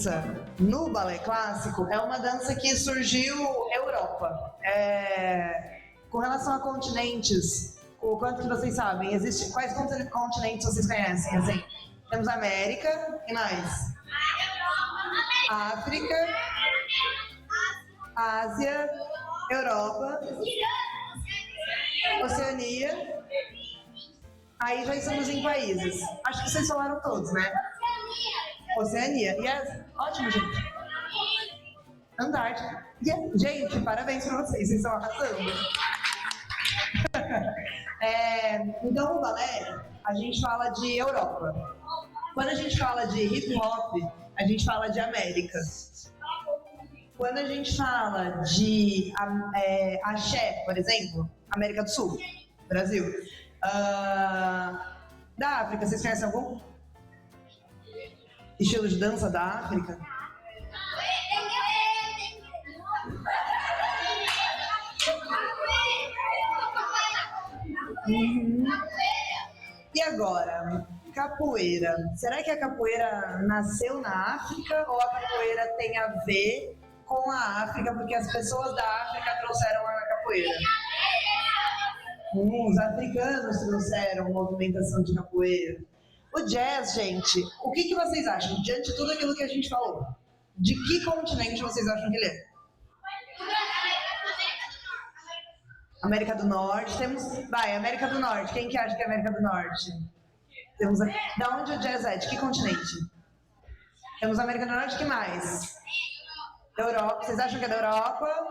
dança no balé clássico é uma dança que surgiu na Europa. Com relação a continentes, o quanto que vocês sabem? Quais continentes vocês conhecem? Assim, temos América, e mais? África, Ásia, Europa, Oceania. Aí já estamos em países. Acho que vocês falaram todos, né? Oceania. Yes. Ótimo, gente. Antártica. Yeah. Gente, parabéns pra vocês estão arrasando. Então, o balé, a gente fala de Europa. Quando a gente fala de hip hop, a gente fala de América. Quando a gente fala de axé, por exemplo, América do Sul, Brasil. Da África, vocês conhecem algum estilo de dança da África? E agora, capoeira. Será que a capoeira nasceu na África ou a capoeira tem a ver com a África porque as pessoas da África trouxeram a capoeira? Os africanos trouxeram movimentação de capoeira. O jazz, gente, o que vocês acham? Diante de tudo aquilo que a gente falou, de que continente vocês acham que ele é? América do Norte. América do Norte. Quem que acha que é América do Norte? Da onde o jazz é? De que continente? Temos América do Norte, que mais? Europa. Vocês acham que é da Europa?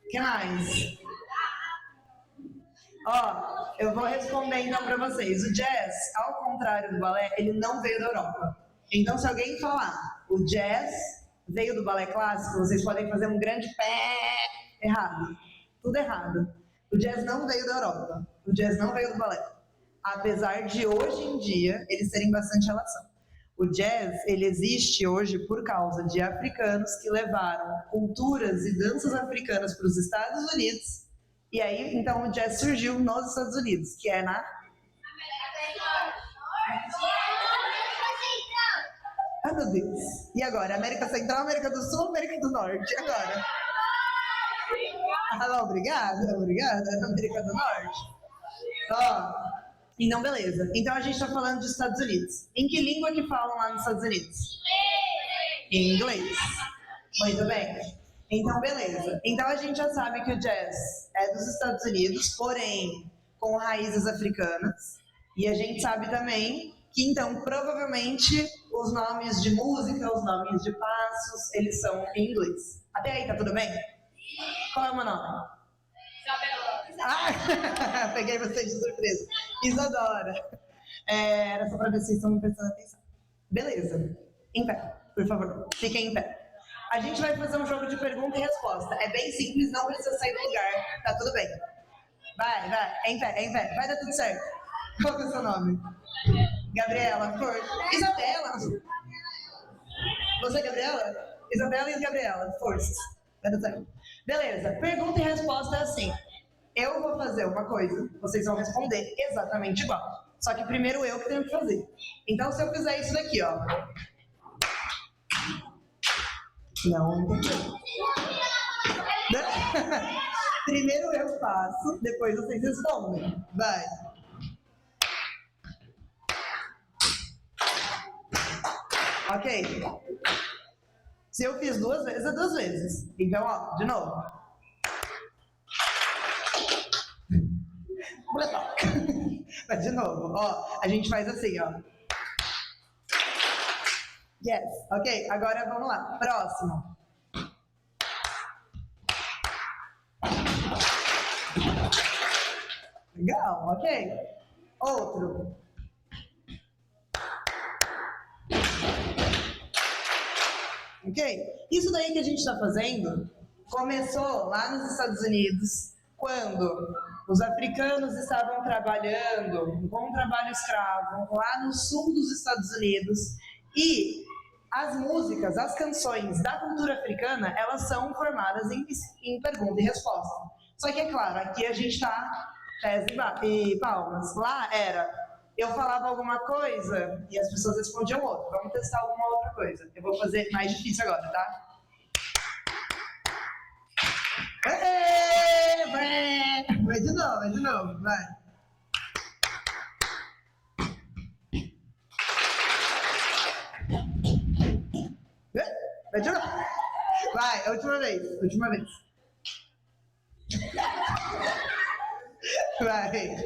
Que mais? Eu vou responder então para vocês. O jazz, ao contrário do balé, ele não veio da Europa. Então, se alguém falar o jazz veio do balé clássico, vocês podem fazer um grande pé errado. Tudo errado. O jazz não veio da Europa. O jazz não veio do balé. Apesar de hoje em dia eles terem bastante relação. O jazz, ele existe hoje por causa de africanos que levaram culturas e danças africanas para os Estados Unidos. E aí, então, o jazz surgiu nos Estados Unidos, que é na... Ah, meu Deus. E agora? América Central, América do Sul, América do Norte. E agora? Não, obrigada, América do Norte. Então, beleza. Então, a gente está falando dos Estados Unidos. Em que língua que falam lá nos Estados Unidos? Em inglês. Muito bem. Então, beleza. Então, a gente já sabe que o jazz é dos Estados Unidos, porém, com raízes africanas. E a gente sabe também que, então, provavelmente, os nomes de música, os nomes de passos, eles são em inglês. Até aí, tá tudo bem? Qual é o meu nome? Isabela. Peguei vocês de surpresa. Isadora. Era só para ver se vocês estão prestando atenção. Beleza. Em pé, por favor. Fiquem em pé. A gente vai fazer um jogo de pergunta e resposta. É bem simples, não precisa sair do lugar. Tá tudo bem. Vai. É em pé. Vai dar tudo certo. Qual que é o seu nome? Gabriela, por Isabela. Você é Gabriela? Isabela e Gabriela, forças. Vai dar certo. Beleza. Pergunta e resposta é assim. Eu vou fazer uma coisa, vocês vão responder exatamente igual. Só que primeiro eu que tenho que fazer. Então, se eu fizer isso daqui, ó. Não. Primeiro eu faço, depois vocês respondem. Vai. Ok. Se eu fiz 2 vezes, é 2 vezes. Então, ó, de novo. Mas de novo, ó, a gente faz assim, ó. Yes, ok, agora vamos lá, próximo. Legal, ok. Outro. Ok? Isso daí que a gente está fazendo começou lá nos Estados Unidos, quando os africanos estavam trabalhando com um trabalho escravo lá no sul dos Estados Unidos e as músicas, as canções da cultura africana, elas são formadas em pergunta e resposta. Só que, é claro, aqui a gente está pés e palmas. Lá era eu falava alguma coisa e as pessoas respondiam outra. Vamos testar alguma outra coisa. Eu vou fazer mais difícil agora, tá? Vai de novo, vai. Vai de novo. Vai, última vez. Vai.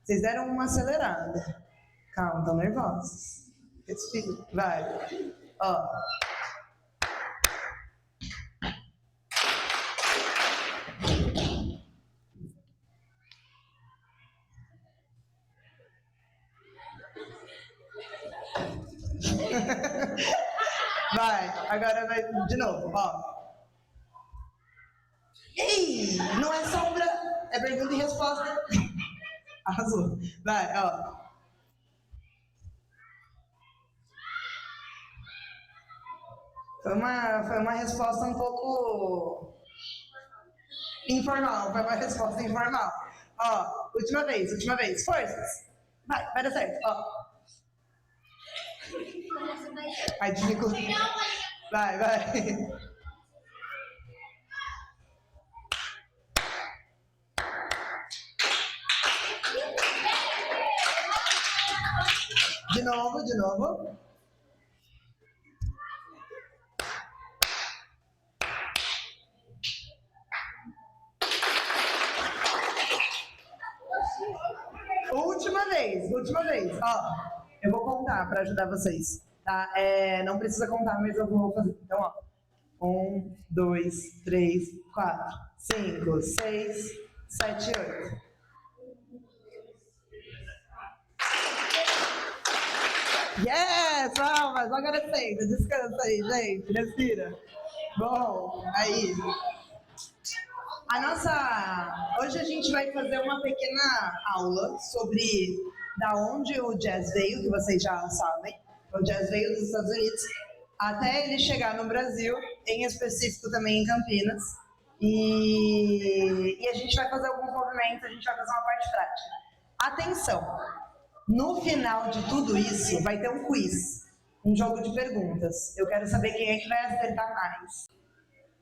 Vocês deram uma acelerada. Calma, estão nervosos. Respira. Vai. Ó. Vai, agora vai de novo, ó. Ei, não é sombra, é pergunta e resposta. Arrasou. Vai, ó. Foi uma resposta um pouco informal, foi uma resposta informal. Ó, última vez, forças. Vai dar certo, ó. Ai, dificulta. Vai. De novo. Última vez. Ó, eu vou contar para ajudar vocês, tá? Não precisa contar, mas eu vou fazer. Então, ó. 1, 2, 3, 4, 5, 6, 7, 8. Yes! Palmas! Agora senta, descansa aí, gente. Respira. Bom, aí. Hoje a gente vai fazer uma pequena aula sobre da onde o jazz veio, que vocês já sabem. O jazz veio dos Estados Unidos até ele chegar no Brasil, em específico também em Campinas. E a gente vai fazer alguns movimentos, a gente vai fazer uma parte prática. Atenção! No final de tudo isso, vai ter um quiz, um jogo de perguntas. Eu quero saber quem é que vai acertar mais.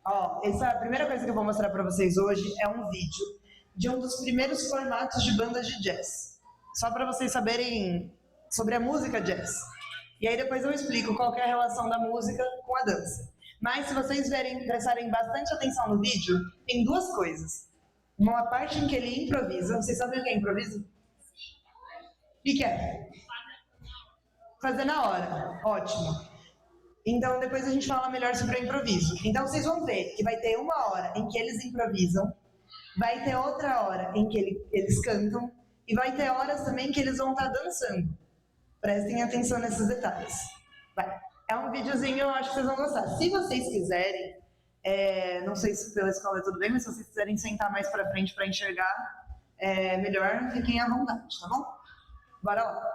Ó, essa primeira coisa que eu vou mostrar para vocês hoje é um vídeo de um dos primeiros formatos de bandas de jazz. Só para vocês saberem sobre a música jazz. E aí depois eu explico qual é a relação da música com a dança. Mas se vocês prestarem bastante atenção no vídeo, tem duas coisas. Uma parte em que ele improvisa. Vocês sabem o que é improviso? O que é? Fazer na hora. Ótimo. Então, depois a gente fala melhor sobre o improviso. Então, vocês vão ver que vai ter uma hora em que eles improvisam, vai ter outra hora em que eles cantam, e vai ter horas também que eles vão estar dançando. Prestem atenção nesses detalhes. Vai. É um videozinho, eu acho que vocês vão gostar. Se vocês quiserem, não sei se pela escola é tudo bem, mas se vocês quiserem sentar mais pra frente para enxergar, melhor, fiquem à vontade, tá bom? Bora lá.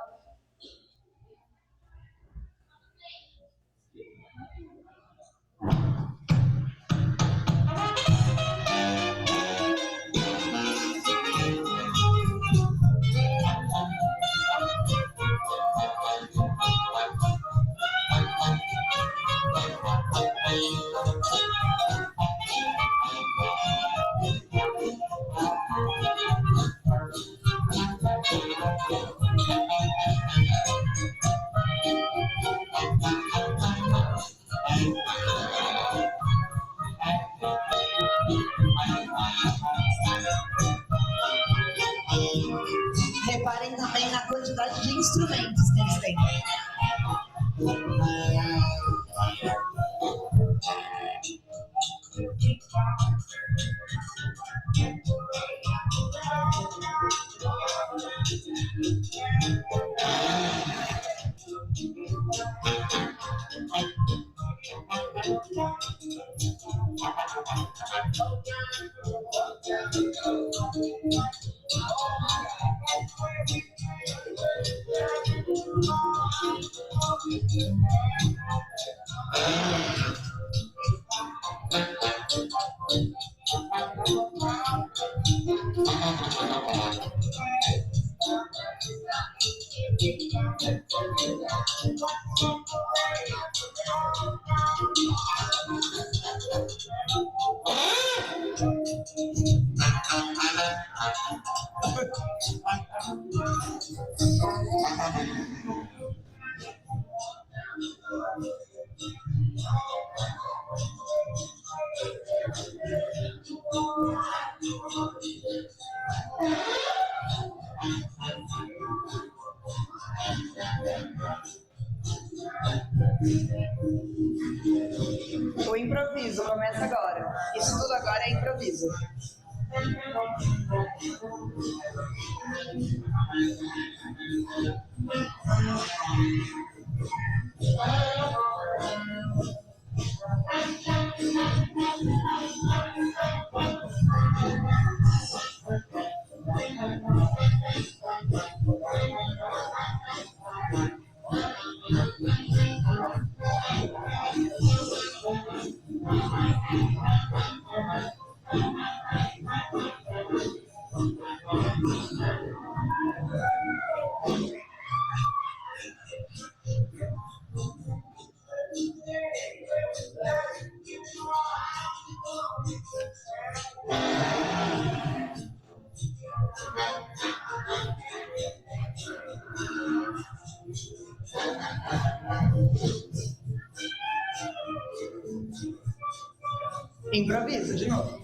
Reparem também na quantidade de instrumentos que eles têm. O improviso começa agora. Isso tudo agora é improviso. Improviso, de novo.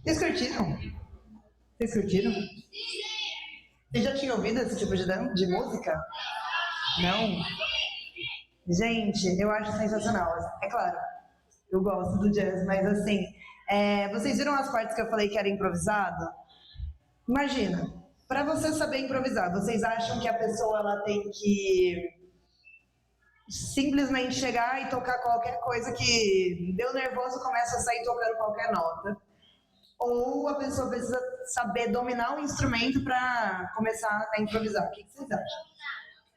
Vocês curtiram? Vocês curtiram? Vocês já tinham ouvido esse tipo de música? Não? Gente, eu acho sensacional. É claro, eu gosto do jazz, mas assim, vocês viram as partes que eu falei que era improvisado? Imagina, para você saber improvisar, vocês acham que a pessoa ela tem que simplesmente chegar e tocar qualquer coisa que deu nervoso, começa a sair tocando qualquer nota? Ou a pessoa precisa saber dominar o instrumento para começar a improvisar? O que vocês acham?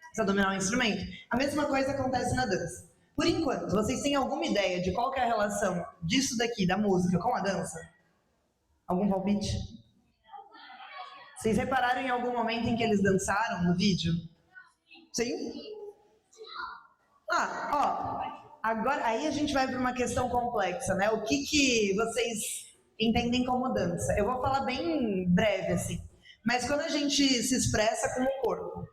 Precisa dominar o instrumento? A mesma coisa acontece na dança. Por enquanto, vocês têm alguma ideia de qual que é a relação disso daqui, da música, com a dança? Algum palpite? Vocês repararam em algum momento em que eles dançaram no vídeo? Sim? Agora aí a gente vai para uma questão complexa, né? O que vocês entendem como dança? Eu vou falar bem breve, assim. Mas quando a gente se expressa com o corpo,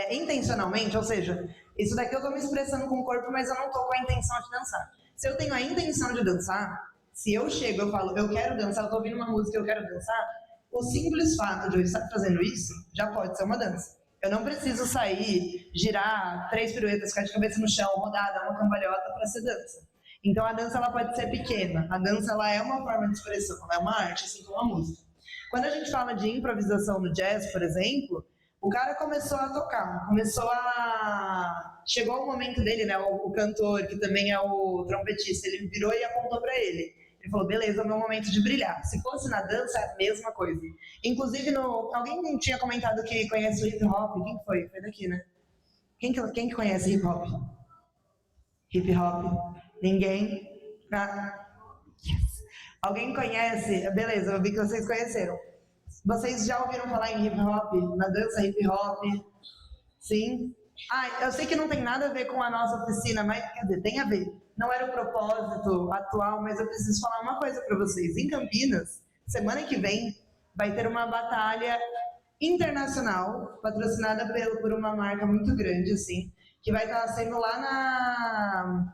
intencionalmente, ou seja, isso daqui eu estou me expressando com o corpo, mas eu não estou com a intenção de dançar. Se eu tenho a intenção de dançar, se eu chego, eu falo, eu quero dançar, eu estou ouvindo uma música, eu quero dançar, o simples fato de eu estar fazendo isso já pode ser uma dança. Eu não preciso sair, girar 3 piruetas, ficar de cabeça no chão, rodar, dar uma cambalhota para ser dança. Então a dança ela pode ser pequena, a dança ela é uma forma de expressão, ela é uma arte, assim como a música. Quando a gente fala de improvisação no jazz, por exemplo, o cara começou a tocar, chegou o momento dele, né, o cantor, que também é o trompetista, ele virou e apontou para ele. Ele falou, beleza, é o meu momento de brilhar. Se fosse na dança, é a mesma coisa. Inclusive, alguém tinha comentado que conhece o hip hop. Quem foi? Foi daqui, né? Quem que conhece hip hop? Hip hop? Ninguém? Ah, yes. Alguém conhece? Beleza, eu vi que vocês conheceram. Vocês já ouviram falar em hip hop? Na dança hip hop? Sim? Eu sei que não tem nada a ver com a nossa oficina, mas quer dizer, tem a ver. Não era o propósito atual, mas eu preciso falar uma coisa para vocês. Em Campinas, semana que vem, vai ter uma batalha internacional, patrocinada por uma marca muito grande, assim, que vai estar sendo lá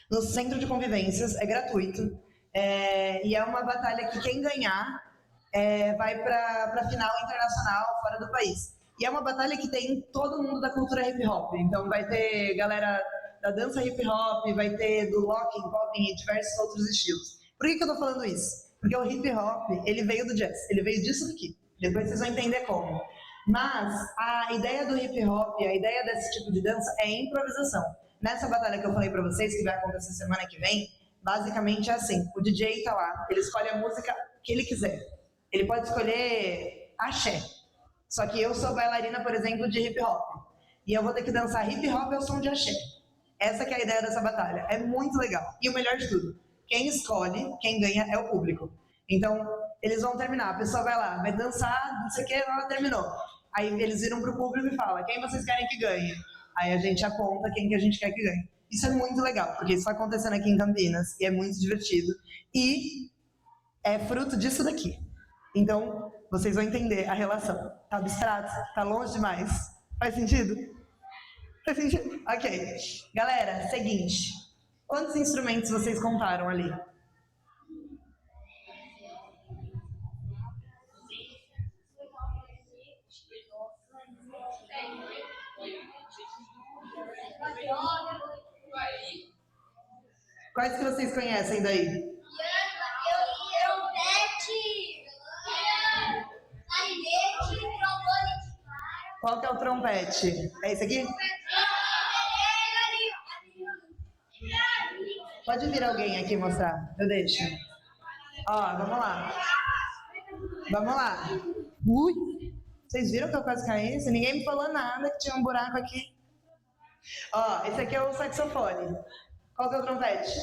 no Centro de Convivências, é gratuito. E é uma batalha que quem ganhar vai para a final internacional fora do país. E é uma batalha que tem todo mundo da cultura hip hop. Então vai ter galera da dança hip hop, vai ter do locking, popping e diversos outros estilos. Por que eu tô falando isso? Porque o hip hop, ele veio do jazz, ele veio disso aqui. Depois vocês vão entender como. Mas a ideia do hip hop, a ideia desse tipo de dança é improvisação. Nessa batalha que eu falei pra vocês, que vai acontecer semana que vem, basicamente é assim, o DJ tá lá, ele escolhe a música que ele quiser. Ele pode escolher axé. Só que eu sou bailarina, por exemplo, de hip hop. E eu vou ter que dançar hip hop ao som de axé. Essa que é a ideia dessa batalha. É muito legal. E o melhor de tudo, quem escolhe, quem ganha é o público. Então, eles vão terminar, a pessoa vai lá, vai dançar, não sei o que, ela terminou. Aí eles viram pro público e falam, quem vocês querem que ganhe? Aí a gente aponta quem que a gente quer que ganhe. Isso é muito legal, porque isso está acontecendo aqui em Campinas, e é muito divertido. E é fruto disso daqui. Então, vocês vão entender a relação. Tá abstrato? Tá longe demais? Faz sentido? Faz sentido? Ok. Galera, seguinte. Quantos instrumentos vocês contaram ali? Quais que vocês conhecem daí? Qual que é o trompete? É esse aqui? Pode vir alguém aqui mostrar, eu deixo. Ó, vamos lá. Vamos lá. Ui! Vocês viram que eu quase caí? Se ninguém me falou nada que tinha um buraco aqui. Ó, esse aqui é o saxofone. Qual que é o trompete?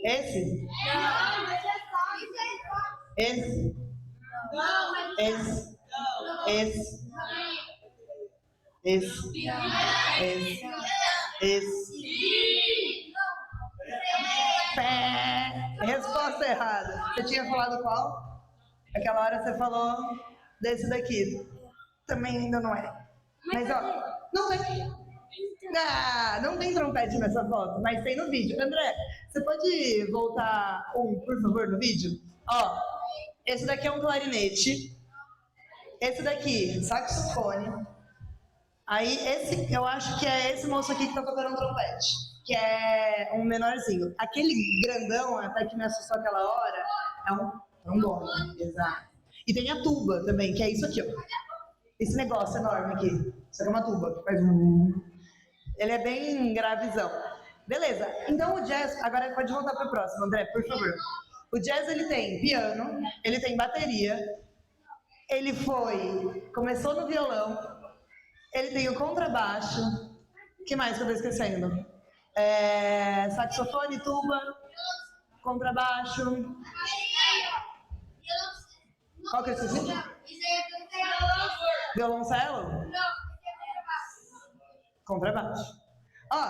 Esse? Esse? Esse? Esse? Esse? Esse? Pé. Resposta errada. Você tinha falado qual? Aquela hora você falou desse daqui. Também ainda não é. Mas ó, não tem. Não tem trompete nessa foto, mas tem no vídeo. André, você pode voltar por favor, no vídeo? Ó, esse daqui é um clarinete. Esse daqui, saxofone. Aí esse, eu acho que é esse moço aqui que tá tocando um trompete, que é um menorzinho. Aquele grandão, até que me assustou aquela hora, é um trombone, exato. E tem a tuba também, que é isso aqui, ó. Esse negócio enorme aqui. Isso aqui é uma tuba, que faz Ele é bem gravizão. Beleza, então o jazz, agora pode voltar para o próximo, André, por favor. O jazz, ele tem piano, ele tem bateria, ele começou no violão, ele tem o contrabaixo, o que mais que eu tô esquecendo? Saxofone, tuba, contrabaixo. Qual que eu esqueci? Violoncelo? Contrabaixo. Ó,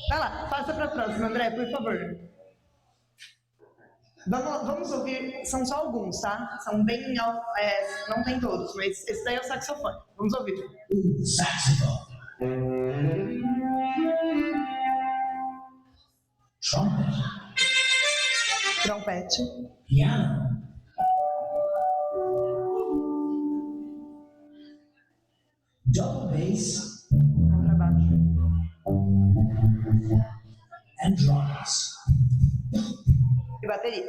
vai lá, passa para a próxima, André, por favor. Vamos ouvir, são só alguns, tá? São bem, não tem todos, mas esse daí é o saxofone. Vamos ouvir. Saxophone. Trumpet. Trompete. Piano. Double bass. Contrabaixo. and drums. E bateria.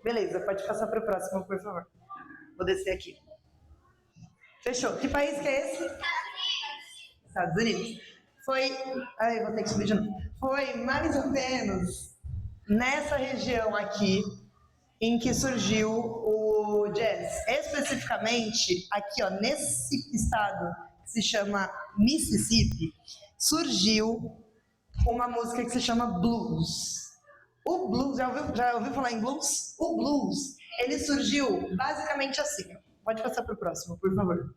Beleza, pode passar para o próximo, por favor. Vou descer aqui. Fechou. Que país que é esse? Estados Unidos. Foi... Ai, vou ter que subir de novo. Foi mais ou menos nessa região aqui em que surgiu o jazz. Especificamente, aqui, ó, nesse estado que se chama Mississippi, surgiu uma música que se chama blues. O blues, já ouviu falar em blues? O blues, ele surgiu basicamente assim. Pode passar para o próximo, por favor.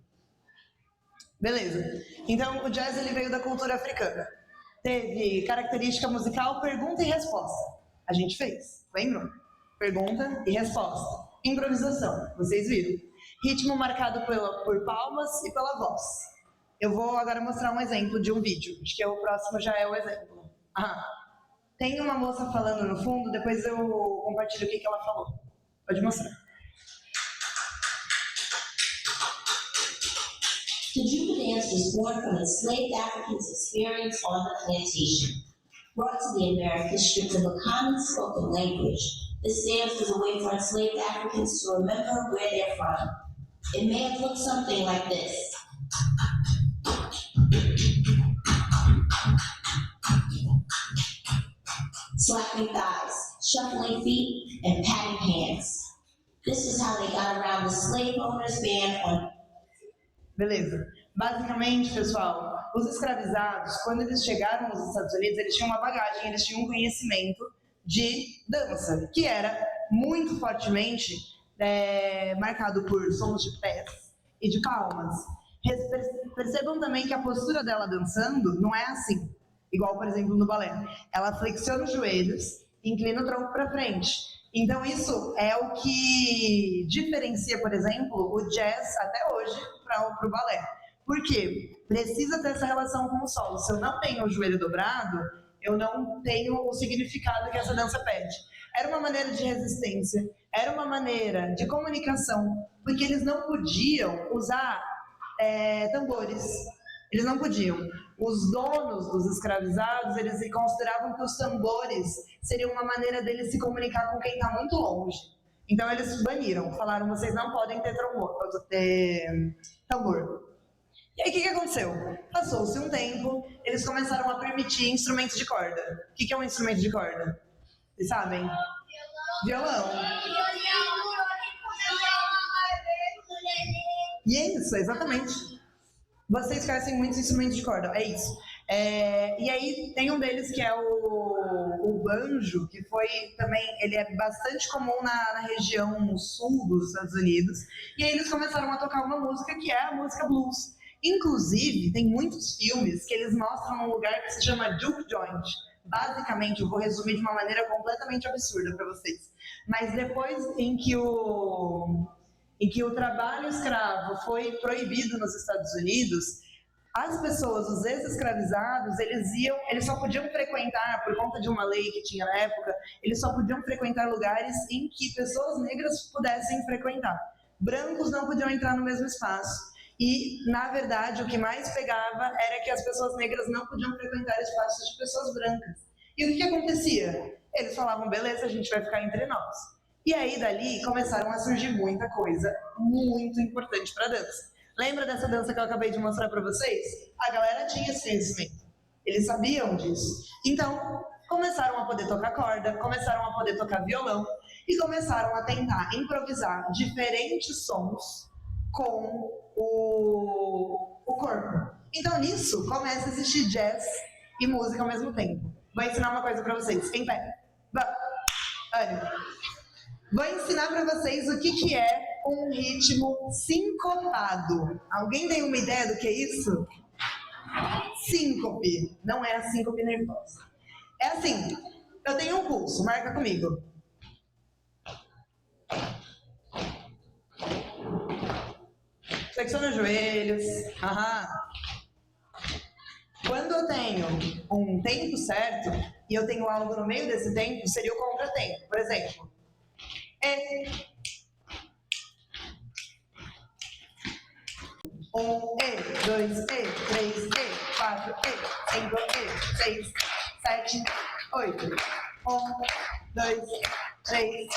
Beleza. Então, o jazz ele veio da cultura africana. Teve característica musical, pergunta e resposta. A gente fez, lembram? Pergunta e resposta. Improvisação, vocês viram. Ritmo marcado por palmas e pela voz. Eu vou agora mostrar um exemplo de um vídeo. Acho que o próximo já é o exemplo. Tem uma moça falando no fundo, depois eu compartilho o que ela falou. Pode mostrar. The Juba dance was born from enslaved Africans' experience on the plantation. Brought to the Americas stripped of a common spoken language, this dance was a way for enslaved Africans to remember where they're from. It may have looked something like this. Slapping thighs, shuffling feet, and patting hands. This is how they got around the slave owners' ban on. Beleza. Basicamente, pessoal, os escravizados, quando eles chegaram nos Estados Unidos, eles tinham uma bagagem, eles tinham um conhecimento de dança, que era muito fortemente marcado por sons de pés e de palmas. Percebam também que a postura dela dançando não é assim, igual, por exemplo, no balé. Ela flexiona os joelhos, inclina o tronco para frente. Então, isso é o que diferencia, por exemplo, o jazz até hoje para o balé. Por quê? Precisa ter essa relação com o solo. Se eu não tenho o joelho dobrado, eu não tenho o significado que essa dança pede. Era uma maneira de resistência, era uma maneira de comunicação, porque eles não podiam usar tambores. Eles não podiam. Os donos dos escravizados, eles consideravam que os tambores seriam uma maneira deles se comunicar com quem está muito longe. Então eles baniram, falaram, vocês não podem ter tambor. E aí o que aconteceu? Passou-se um tempo, eles começaram a permitir instrumentos de corda. O que é um instrumento de corda? Vocês sabem? Violão. E é isso, exatamente. Vocês conhecem muitos instrumentos de corda, é isso. E aí tem um deles que é o banjo, que foi também, ele é bastante comum na região sul dos Estados Unidos. E aí eles começaram a tocar uma música que é a música blues. Inclusive, tem muitos filmes que eles mostram um lugar que se chama Juke Joint. Basicamente, eu vou resumir de uma maneira completamente absurda para vocês. Mas depois em que o trabalho escravo foi proibido nos Estados Unidos, as pessoas, os ex-escravizados, eles só podiam frequentar, por conta de uma lei que tinha na época, eles só podiam frequentar lugares em que pessoas negras pudessem frequentar. Brancos não podiam entrar no mesmo espaço. E, na verdade, o que mais pegava era que as pessoas negras não podiam frequentar espaços de pessoas brancas. E o que acontecia? Eles falavam, beleza, a gente vai ficar entre nós. E aí, dali, começaram a surgir muita coisa muito importante para a dança. Lembra dessa dança que eu acabei de mostrar para vocês? A galera tinha esse conhecimento. Eles sabiam disso. Então, começaram a poder tocar corda, começaram a poder tocar violão e começaram a tentar improvisar diferentes sons com o corpo. Então, nisso, começa a existir jazz e música ao mesmo tempo. Vou ensinar uma coisa para vocês. Em pé. Ânimo. Vou ensinar para vocês o que é um ritmo sincopado. Alguém tem uma ideia do que é isso? Síncope. Não é a síncope nervosa. É assim, eu tenho um pulso, marca comigo. Flexiona os joelhos. Quando eu tenho um tempo certo, e eu tenho algo no meio desse tempo, seria o contratempo. Por exemplo, um, dois, três, quatro, cinco, seis, 7, 8. 1, 2, 3,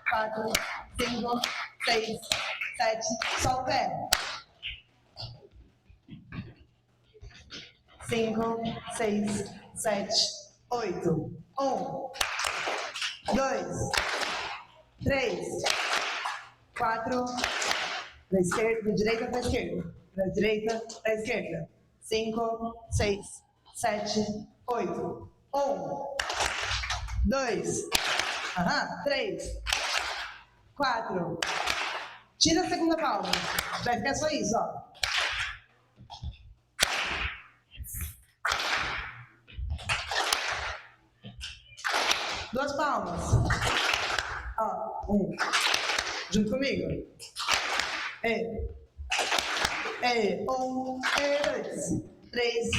4, 5, 6, 7. Só o pé. 5, 6, 7, 8. 1, 2, 3, 4. Da esquerda, da direita para a esquerda. Da direita para a esquerda. 5, 6, 7, 8. 1, 2, 3, 4. Tira a segunda palma. Vai ficar só isso, ó. Duas palmas. Ó, 1. Junto comigo. 1, 2, 3,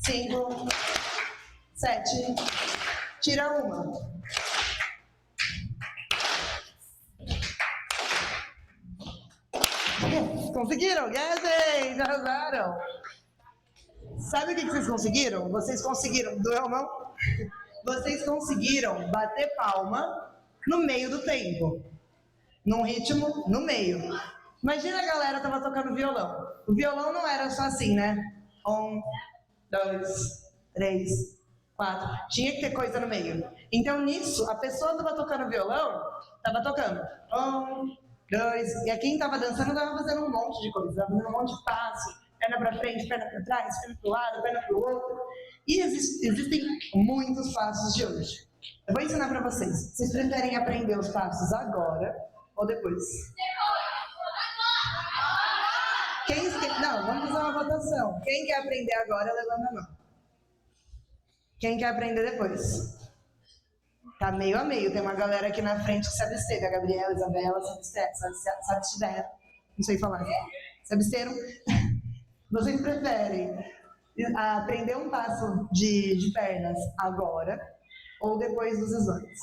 5, 7. Tira uma. Conseguiram? Gente, arrasaram. Sabe o que vocês conseguiram? Vocês conseguiram, doeu a mão? Vocês conseguiram bater palma no meio do tempo. Num ritmo no meio. Imagina a galera tava tocando violão. O violão não era só assim, né? 1, 2, 3, 4. Tinha que ter coisa no meio. Então nisso, a pessoa tava tocando violão, tava tocando 1, 2, e a quem tava dançando tava fazendo um monte de coisa, tava fazendo um monte de passo. Perna para frente, perna para trás, perna para o lado, perna para o outro. E existem muitos passos de hoje. Eu vou ensinar para vocês. Vocês preferem aprender os passos agora ou depois? Não, vamos fazer uma votação. Quem quer aprender agora, levanta a mão. Quem quer aprender depois? Tá meio a meio. Tem uma galera aqui na frente que se absteve. A Gabriela, a Isabela, se abstiveram. Não sei falar. Se absteram? Vocês preferem aprender um passo de pernas agora ou depois dos exames?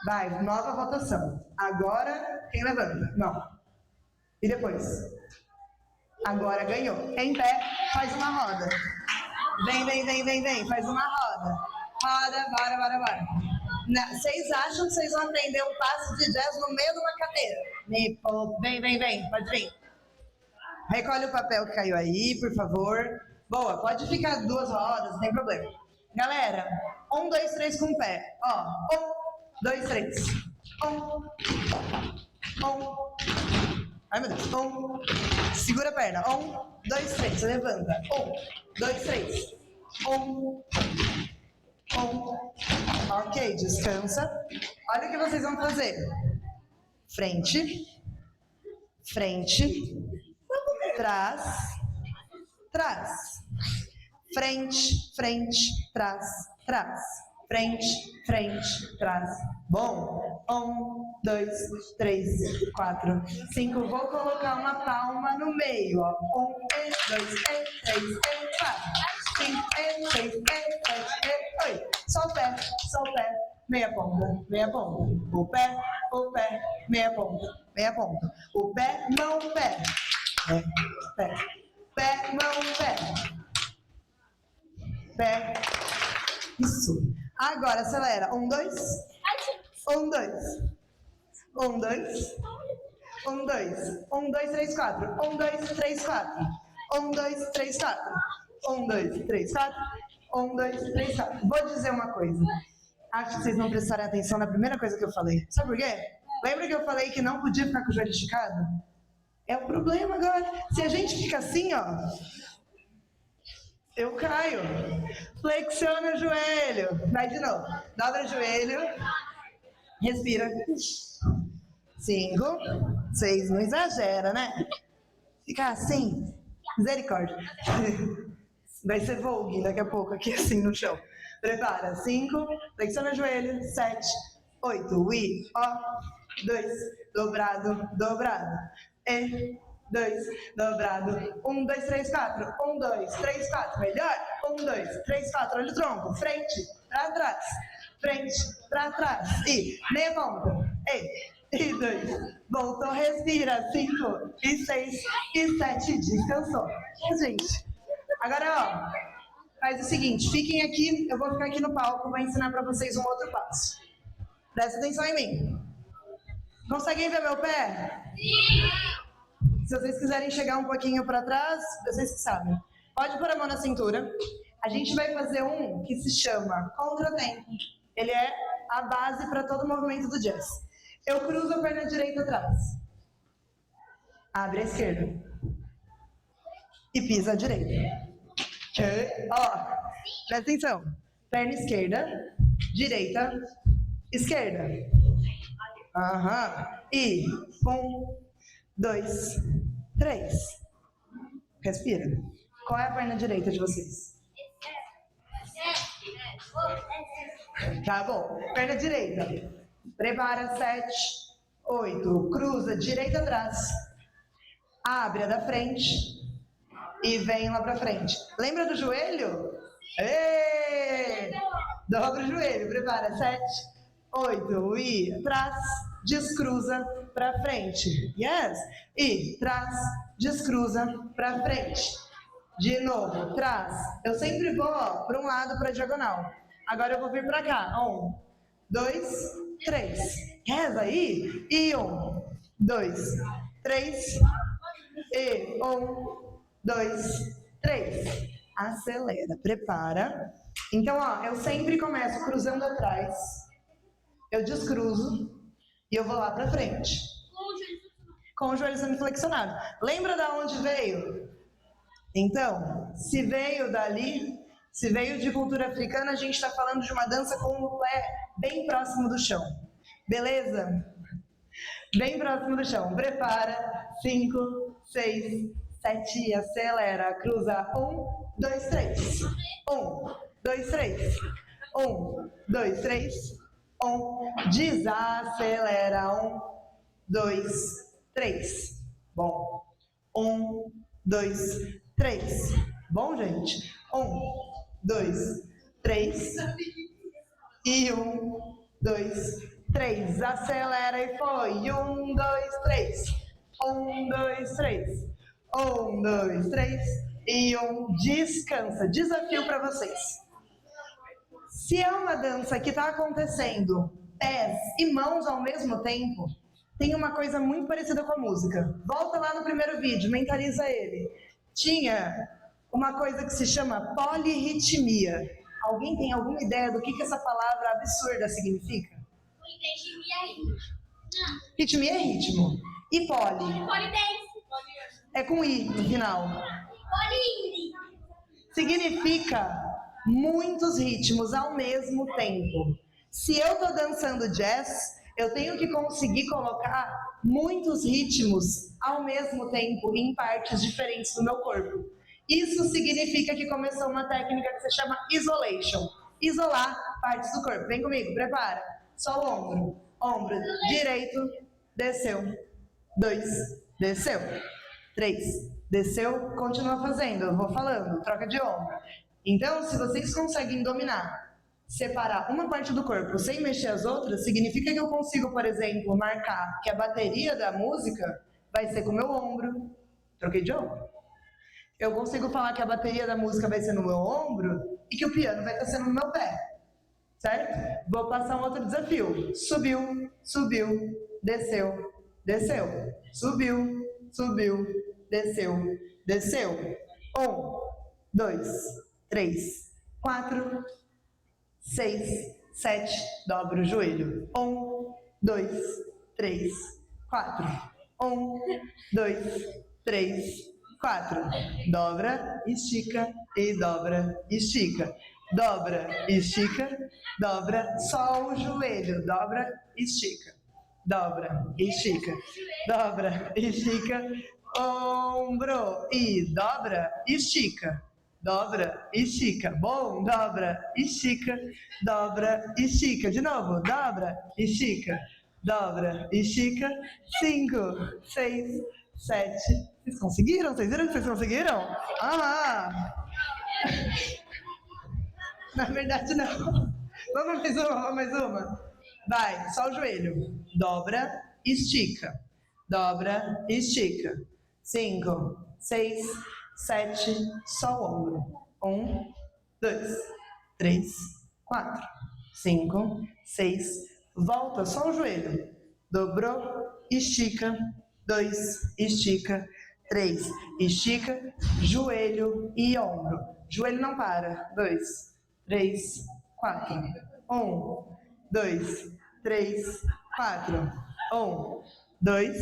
Vai, nova votação. Agora, quem levanta? Não. E depois? Agora ganhou. Em pé, faz uma roda. Vem, faz uma roda. Roda, bora. Vocês acham que vocês vão aprender um passo de jazz no meio de uma cadeira? Vem, pode vir. Recolhe o papel que caiu aí, por favor. Boa, pode ficar 2 rodas, não tem problema. Galera, 1, 2, 3 com o pé. Ó, 1, 2, 3. 1. Ai, meu Deus. 1. Segura a perna. 1, 2, 3. Levanta. 1, 2, 3. 1. Ok, descansa. Olha o que vocês vão fazer. Frente. Trás, frente, trás, frente, trás. Bom, 1, 2, 3, 4, 5. Vou colocar uma palma no meio, ó. 1, 2, 3, 4, 5, 6, 7, 8. Só o pé, meia ponta. O pé, meia ponta. O pé, mão, pé. Pé, mão, pé. Isso. Agora acelera. 1, 2. 1, 2. 1, 2. 1, 2. 1, 2, 3, 4. 1, 2, 3, 4. 1, 2, 3, 4. 1, 2, 3, 4. 1, 2, 3, 4. Vou dizer uma coisa. Acho que vocês não prestaram atenção na primeira coisa que eu falei. Sabe por quê? Lembra que eu falei que não podia ficar com o joelho esticado? É o problema agora. Se a gente fica assim, ó, eu caio. Flexiona o joelho. Vai de novo. Dobra o joelho. Respira. 5, 6, não exagera, né? Ficar assim, misericórdia. Vai ser Vogue daqui a pouco, aqui assim no chão. Prepara. 5, flexiona o joelho. 7, 8, e, ó. 2, dobrado. E, 2, dobrado. 1, 2, 3, 4. 1, 2, 3, 4. Melhor. 1, 2, 3, 4. Olha o tronco. Frente, pra trás. Frente, pra trás. E meia ponta. E 2. Voltou, respira. 5, e 6, e 7. Descansou. Gente, agora, ó. Faz o seguinte, fiquem aqui, eu vou ficar aqui no palco, vou ensinar para vocês um outro passo. Presta atenção em mim. Conseguem ver meu pé? Sim! Se vocês quiserem chegar um pouquinho para trás, vocês que sabem. Pode pôr a mão na cintura. A gente vai fazer um que se chama contratempo. Ele é a base para todo o movimento do jazz. Eu cruzo a perna direita atrás. Abre a esquerda. E pisa a direita. Ó, presta atenção. Perna esquerda, direita, esquerda. Aham. E 1, 2, 3. Respira. Qual é a perna direita de vocês? Tá bom. Perna direita. Prepara, 7, 8. Cruza, direita atrás. Abre a da frente. E vem lá pra frente. Lembra do joelho? Êêê! Dobra o joelho. Prepara, 7, 8. E atrás. Descruza pra frente. Yes. E trás. Descruza pra frente. De novo, trás. Eu sempre vou para um lado, para diagonal. Agora eu vou vir para cá. 1, 2, 3. Reza aí. E 1, 2, 3. E 1, 2, 3. Acelera. Prepara. Então, ó, eu sempre começo cruzando atrás. Eu descruzo. E eu vou lá para frente. Com o joelho semi-flexionado. Lembra da onde veio? Então, se veio dali, se veio de cultura africana, a gente está falando de uma dança com o pé bem próximo do chão. Beleza? Bem próximo do chão. Prepara. 5, 6, 7 e acelera. Cruza. 1, 2, 3. 1, 2, 3. 1, 2, 3. 1. Desacelera. 1, 2, 3. Bom. 1, 2, 3. Bom, gente? 1, 2, 3. E 1, 2, 3. Acelera e foi. 1, 2, 3. 1, 2, 3. 1, 2, 3. E 1. Descansa. Desafio para vocês. Se é uma dança que está acontecendo pés e mãos ao mesmo tempo, tem uma coisa muito parecida com a música. Volta lá no primeiro vídeo, mentaliza ele. Tinha uma coisa que se chama polirritmia. Alguém tem alguma ideia do que essa palavra absurda significa? Ritmia é ritmo. E poli? É com I no final. Significa muitos ritmos ao mesmo tempo. Se eu estou dançando jazz, eu tenho que conseguir colocar muitos ritmos ao mesmo tempo em partes diferentes do meu corpo. Isso significa que começou uma técnica que se chama isolation. Isolar partes do corpo. Vem comigo, prepara. Só o ombro. Ombro direito, desceu. 2, desceu. 3, desceu. Continua fazendo, eu vou falando, troca de ombro. Então, se vocês conseguem dominar, separar uma parte do corpo sem mexer as outras, significa que eu consigo, por exemplo, marcar que a bateria da música vai ser com o meu ombro. Troquei de ombro. Eu consigo falar que a bateria da música vai ser no meu ombro e que o piano vai estar sendo no meu pé. Certo? Vou passar um outro desafio. Subiu, subiu, desceu, desceu. Subiu, subiu, desceu, desceu. 1, 2, 3, 4, 6, 7, dobra o joelho. 1, 2, 3, 4. 1, 2, 3, 4. Dobra, estica e dobra, estica. Dobra, estica, dobra, só o joelho. Dobra, estica. Dobra, estica. Dobra, estica. Ombro e dobra, estica. Dobra, estica. Bom, dobra, estica. Dobra, estica. De novo, dobra, estica. Dobra, estica. 5, 6, 7. Vocês conseguiram? Vocês viram que vocês conseguiram? Ah! Na verdade, não. Vamos mais uma, vamos mais uma. Vai, só o joelho. Dobra, estica. Dobra, estica. 5, 6, 7, só o ombro. 1, 2, 3, 4, 5, 6. Volta só o joelho. Dobrou, estica. 2, estica. 3, estica. Joelho e ombro. Joelho não para. 2, 3, 4. 1, 2, 3, 4. 1, 2,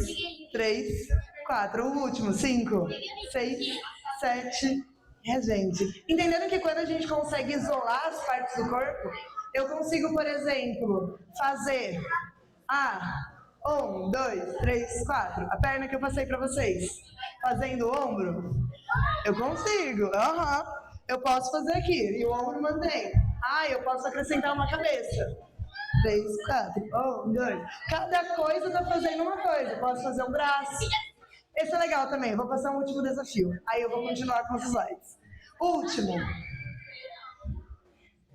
3, 4. O último. 5, 6, 7. Gente, entendendo que quando a gente consegue isolar as partes do corpo, eu consigo, por exemplo, fazer 1, 2, 3, 4. A perna que eu passei para vocês. Fazendo o ombro, eu consigo. Eu posso fazer aqui e o ombro mantém. Eu posso acrescentar uma cabeça. 3, 4, 1, 2. Cada coisa tá fazendo uma coisa. Eu posso fazer um braço. Esse é legal também. Eu vou passar um último desafio. Aí eu vou continuar com os slides. Último.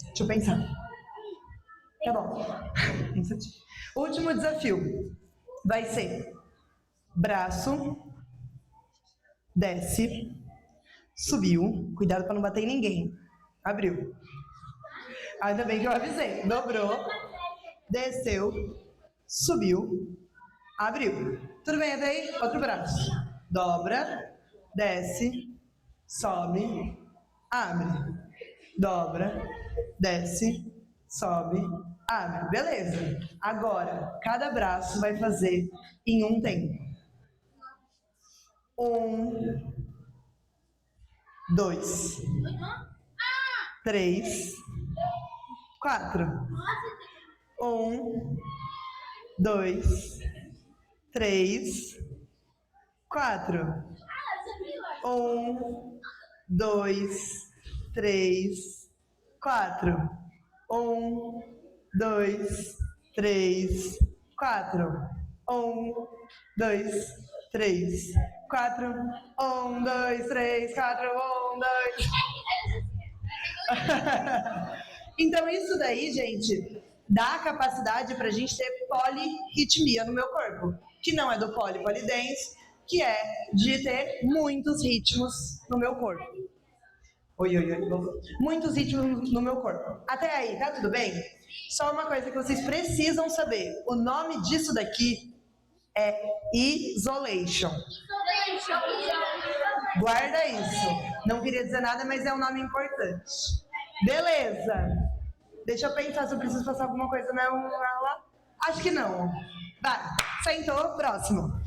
Deixa eu pensar. Tá bom. Último desafio. Vai ser braço, desce, subiu. Cuidado para não bater em ninguém. Abriu. Ainda bem que eu avisei. Dobrou, desceu, subiu, abriu. Tudo bem até aí? Outro braço. Dobra, desce, sobe, abre. Dobra, desce, sobe, abre. Beleza. Agora, cada braço vai fazer em um tempo. 1, 2, 3, 4. 1, 2, 3, 4. 1, 2, 3, 4. 1, 2, 3, 4. 1, 2, 3, 4. 1, 2, 3, 4. 1, 2. Então isso daí, gente, dá a capacidade pra gente ter polirritmia no meu corpo, que não é do polidense, que é de ter muitos ritmos no meu corpo. Muitos ritmos no meu corpo. Até aí, tá tudo bem? Só uma coisa que vocês precisam saber. O nome disso daqui é isolation. Guarda isso. Não queria dizer nada, mas é um nome importante. Beleza. Deixa eu pensar se eu preciso passar alguma coisa na aula. Acho que não. Vai. Sentou, próximo.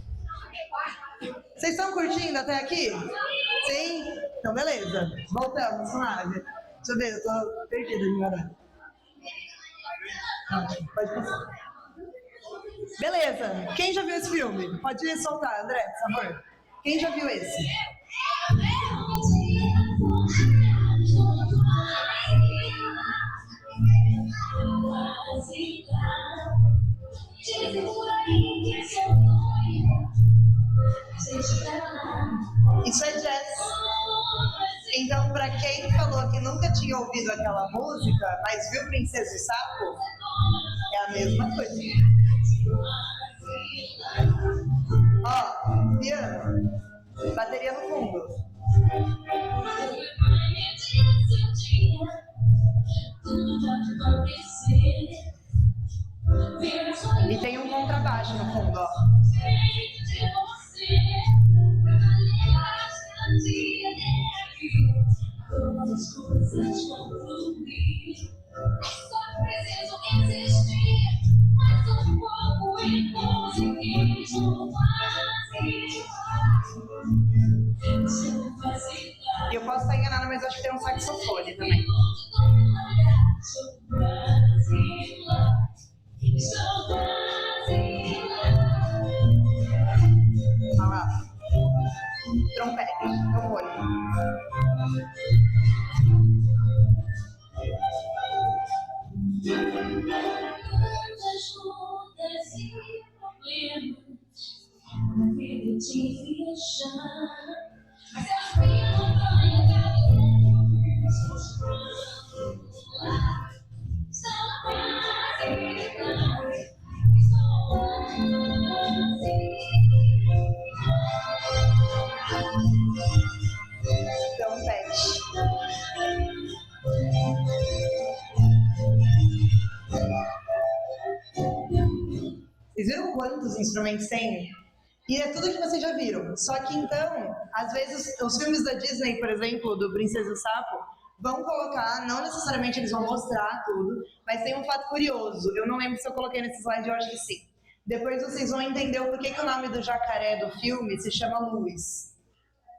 Vocês estão curtindo até aqui? Sim? Então, beleza. Voltamos com a Ávia. Deixa eu ver, eu tô perdida de horário. Pode passar. Beleza. Quem já viu esse filme? Pode soltar, André, por favor. Quem já viu esse? Isso é jazz. Então, para quem falou que nunca tinha ouvido aquela música, mas viu Princesa e Sapo, é a mesma coisa. Ó, piano, bateria no fundo. E tem um contrabaixo no fundo, ó. Eu posso estar enganada, mas acho que tem um saxofone também. Olha lá. Trompete, trombone. Vocês viram quantos instrumentos tem? E é tudo que vocês já viram. Só que então, às vezes, os filmes da Disney, por exemplo, do Princesa e o Sapo, vão colocar, não necessariamente eles vão mostrar tudo, mas tem um fato curioso. Eu não lembro se eu coloquei nesse slide, eu acho que sim. Depois vocês vão entender o porquê que o nome do jacaré do filme se chama Louis.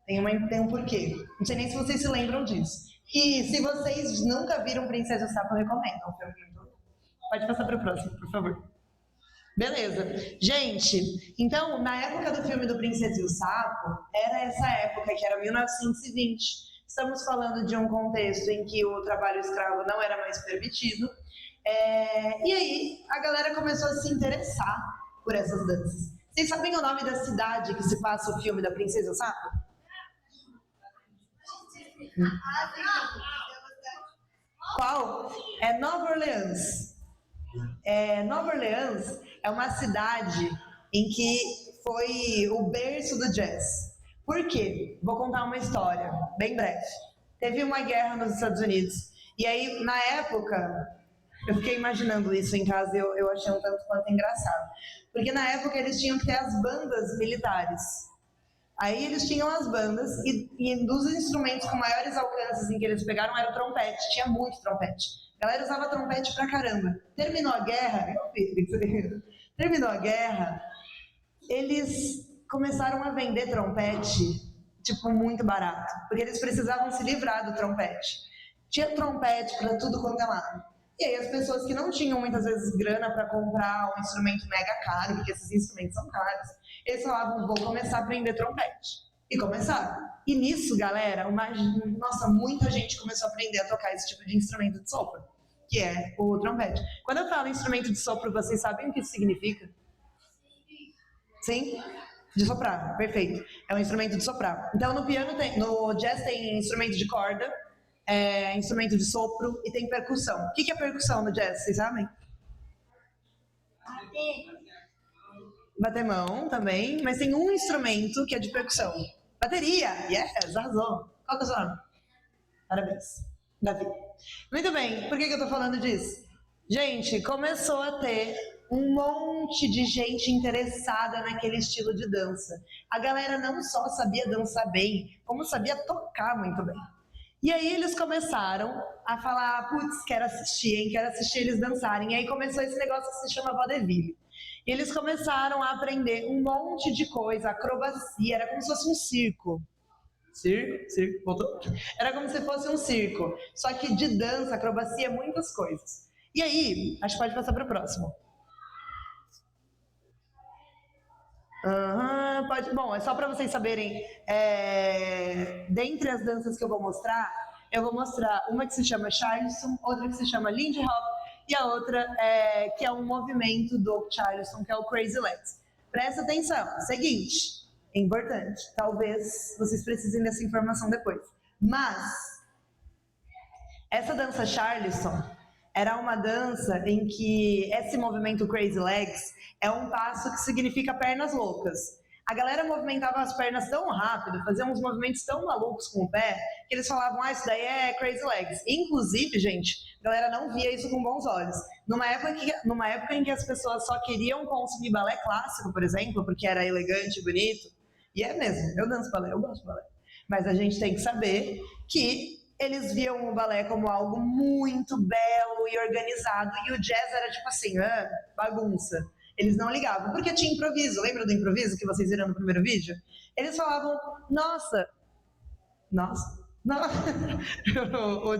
Tem um porquê. Não sei nem se vocês se lembram disso. E se vocês nunca viram Princesa e o Sapo, eu recomendo. É um filme muito bom. Pode passar para o próximo, por favor. Beleza. Gente, então, na época do filme do Princesa e o Sapo, era essa época, que era 1920. Estamos falando de um contexto em que o trabalho escravo não era mais permitido. E aí, a galera começou a se interessar por essas danças. Vocês sabem o nome da cidade que se passa o filme da Princesa e o Sapo? Qual? É Nova Orleans. Nova Orleans é uma cidade em que foi o berço do jazz. Por quê? Vou contar uma história, bem breve. Teve uma guerra nos Estados Unidos, e aí, na época, eu fiquei imaginando isso em casa e eu achei um tanto quanto engraçado. Porque na época eles tinham que ter as bandas militares. Aí eles tinham as bandas, e dos instrumentos com maiores alcances em que eles pegaram era o trompete, tinha muito trompete. A galera usava trompete pra caramba. Terminou a guerra, eles começaram a vender trompete, tipo, muito barato, porque eles precisavam se livrar do trompete. Tinha trompete para tudo quanto é lado. E aí as pessoas que não tinham muitas vezes grana para comprar um instrumento mega caro, porque esses instrumentos são caros, eles falavam, vou começar a aprender trompete. E começaram. E nisso, galera, muita gente começou a aprender a tocar esse tipo de instrumento de sopro, que é o trompete. Quando eu falo instrumento de sopro, vocês sabem o que isso significa? Sim? De soprar, perfeito. É um instrumento de soprar. Então no jazz tem instrumento de corda, instrumento de sopro e tem percussão. O que é percussão no jazz, vocês sabem? Bater mão também, mas tem um instrumento que é de percussão. Bateria! Yes, arrasou. Qual que é o seu nome? Parabéns. Davi. Muito bem, por que eu tô falando disso? Gente, começou a ter um monte de gente interessada naquele estilo de dança. A galera não só sabia dançar bem, como sabia tocar muito bem. E aí eles começaram a falar, putz, quero assistir eles dançarem. E aí começou esse negócio que se chama vaudeville. E eles começaram a aprender um monte de coisa, acrobacia, era como se fosse um circo. Circo, voltou? Era como se fosse um circo, só que de dança, acrobacia, muitas coisas. E aí, acho que pode passar para o próximo. Pode. Bom, é só para vocês saberem, dentre as danças que eu vou mostrar uma que se chama Charleston, outra que se chama Lindy Hop, e a outra que é um movimento do Charleston, que é o Crazy Legs. Presta atenção, seguinte, é importante, talvez vocês precisem dessa informação depois, mas essa dança Charleston era uma dança em que esse movimento Crazy Legs é um passo que significa pernas loucas. A galera movimentava as pernas tão rápido, fazia uns movimentos tão malucos com o pé, que eles falavam, isso daí é Crazy Legs. Inclusive, gente, a galera não via isso com bons olhos. Numa época em que as pessoas só queriam consumir balé clássico, por exemplo, porque era elegante e bonito, e é mesmo, eu danço balé, eu gosto de balé. Mas a gente tem que saber que eles viam o balé como algo muito belo e organizado, e o jazz era tipo assim, bagunça. Eles não ligavam, porque tinha improviso. Lembra do improviso que vocês viram no primeiro vídeo? Eles falavam, nossa, não.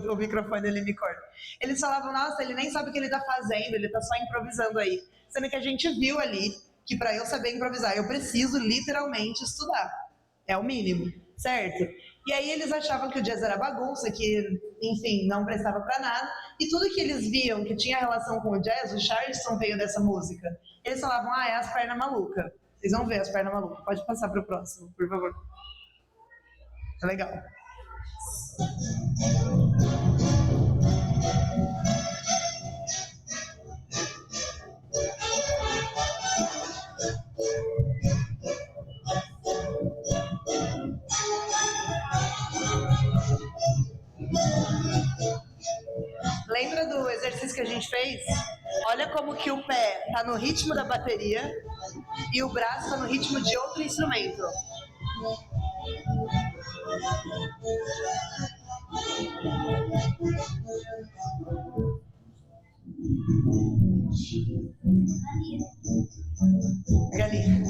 o microfone ele me corta. Eles falavam, nossa, ele nem sabe o que ele tá fazendo, ele tá só improvisando aí. Sendo que a gente viu ali que para eu saber improvisar, eu preciso literalmente estudar. É o mínimo, certo? E aí eles achavam que o jazz era bagunça, que, enfim, não prestava para nada. E tudo que eles viam que tinha relação com o jazz, o Charleston veio dessa música. Eles falavam, é as pernas malucas. Vocês vão ver as pernas malucas. Pode passar para o próximo, por favor. É legal. Lembra do exercício que a gente fez? Olha como que o pé tá no ritmo da bateria e o braço tá no ritmo de outro instrumento. Galinha.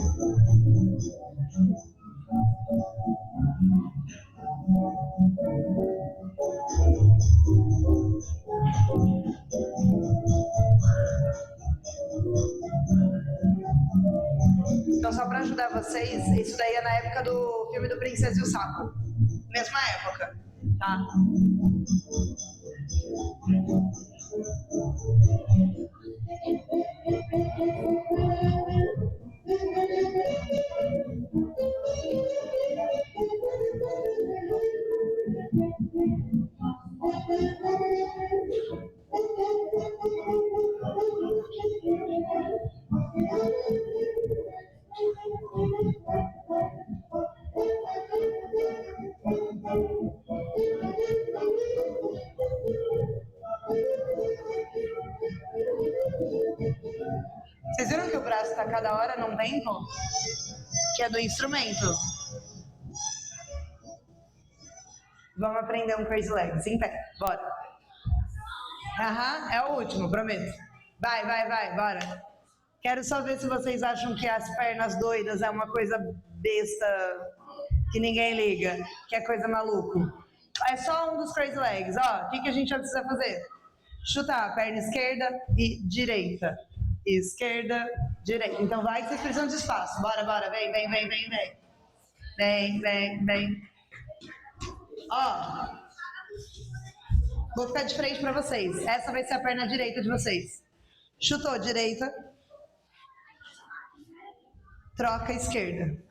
Então, só para ajudar vocês, isso daí é na época do filme do Princesa e o Sapo. Mesma época, tá? Vocês viram que o braço está cada hora num tempo? Que é do instrumento. Vamos aprender um crazy legs. Em pé, bora. Aham, é o último, prometo. Vai, bora. Quero só ver se vocês acham que as pernas doidas é uma coisa besta que ninguém liga, que é coisa maluco. É só um dos crazy legs, ó. O que a gente vai precisar fazer? Chutar a perna esquerda e direita. Esquerda, direita. Então vai que vocês precisam de espaço. Bora, vem. Vem. Ó, vou ficar de frente pra vocês. Essa vai ser a perna direita de vocês. Chutou direita. Troca esquerda.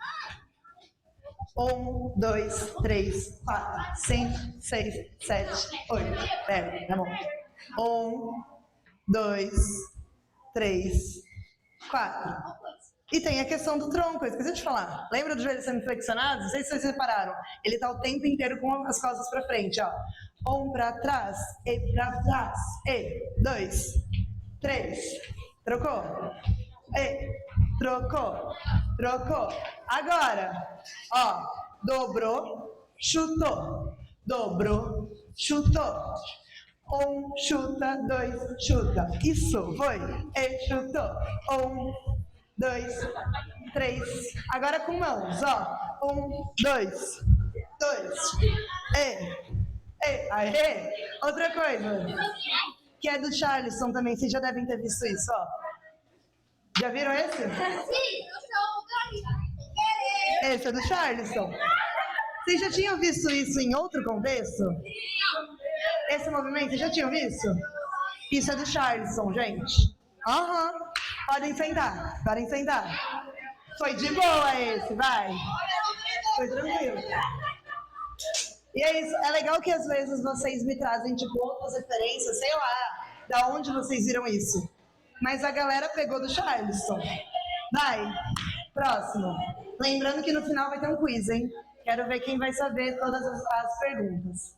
1, 2, 3, 4, 5, 6, 7, 8. Tá bom. 1, 2, 3, 4. E tem a questão do tronco, eu esqueci de falar. Lembra do joelho semiflexionado? Não sei se vocês repararam. Ele tá o tempo inteiro com as costas pra frente, ó. 1 pra trás, e pra trás, e 2, 3. Trocou? E, trocou. Agora, ó, dobrou, chutou. Dobrou, chutou. 1, chuta, 2, chuta. Isso, foi. E chutou. 1, 2, 3. Agora com mãos, ó. 1, 2. Aê. Outra coisa, que é do Charleston também. Vocês já devem ter visto isso, ó. Já viram esse? Sim, eu sou o Galinha. Esse é do Charleston. Vocês já tinham visto isso em outro contexto? Esse movimento, vocês já tinham visto? Isso é do Charleston, gente. Aham. Podem sentar. Foi de boa esse, vai. Foi tranquilo. E é isso. É legal que às vezes vocês me trazem, tipo, outras referências, sei lá, da onde vocês viram isso. Mas a galera pegou do Charleston. Vai. Próximo. Lembrando que no final vai ter um quiz, hein? Quero ver quem vai saber todas as perguntas.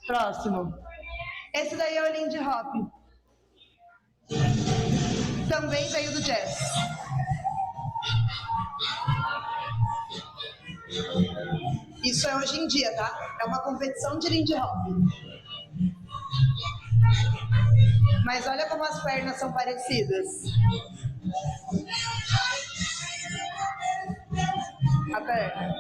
Próximo. Esse daí é o Lindy Hop. Também veio do jazz. Isso é hoje em dia, tá? É uma competição de Lindy Hop. Mas olha como as pernas são parecidas. A perna.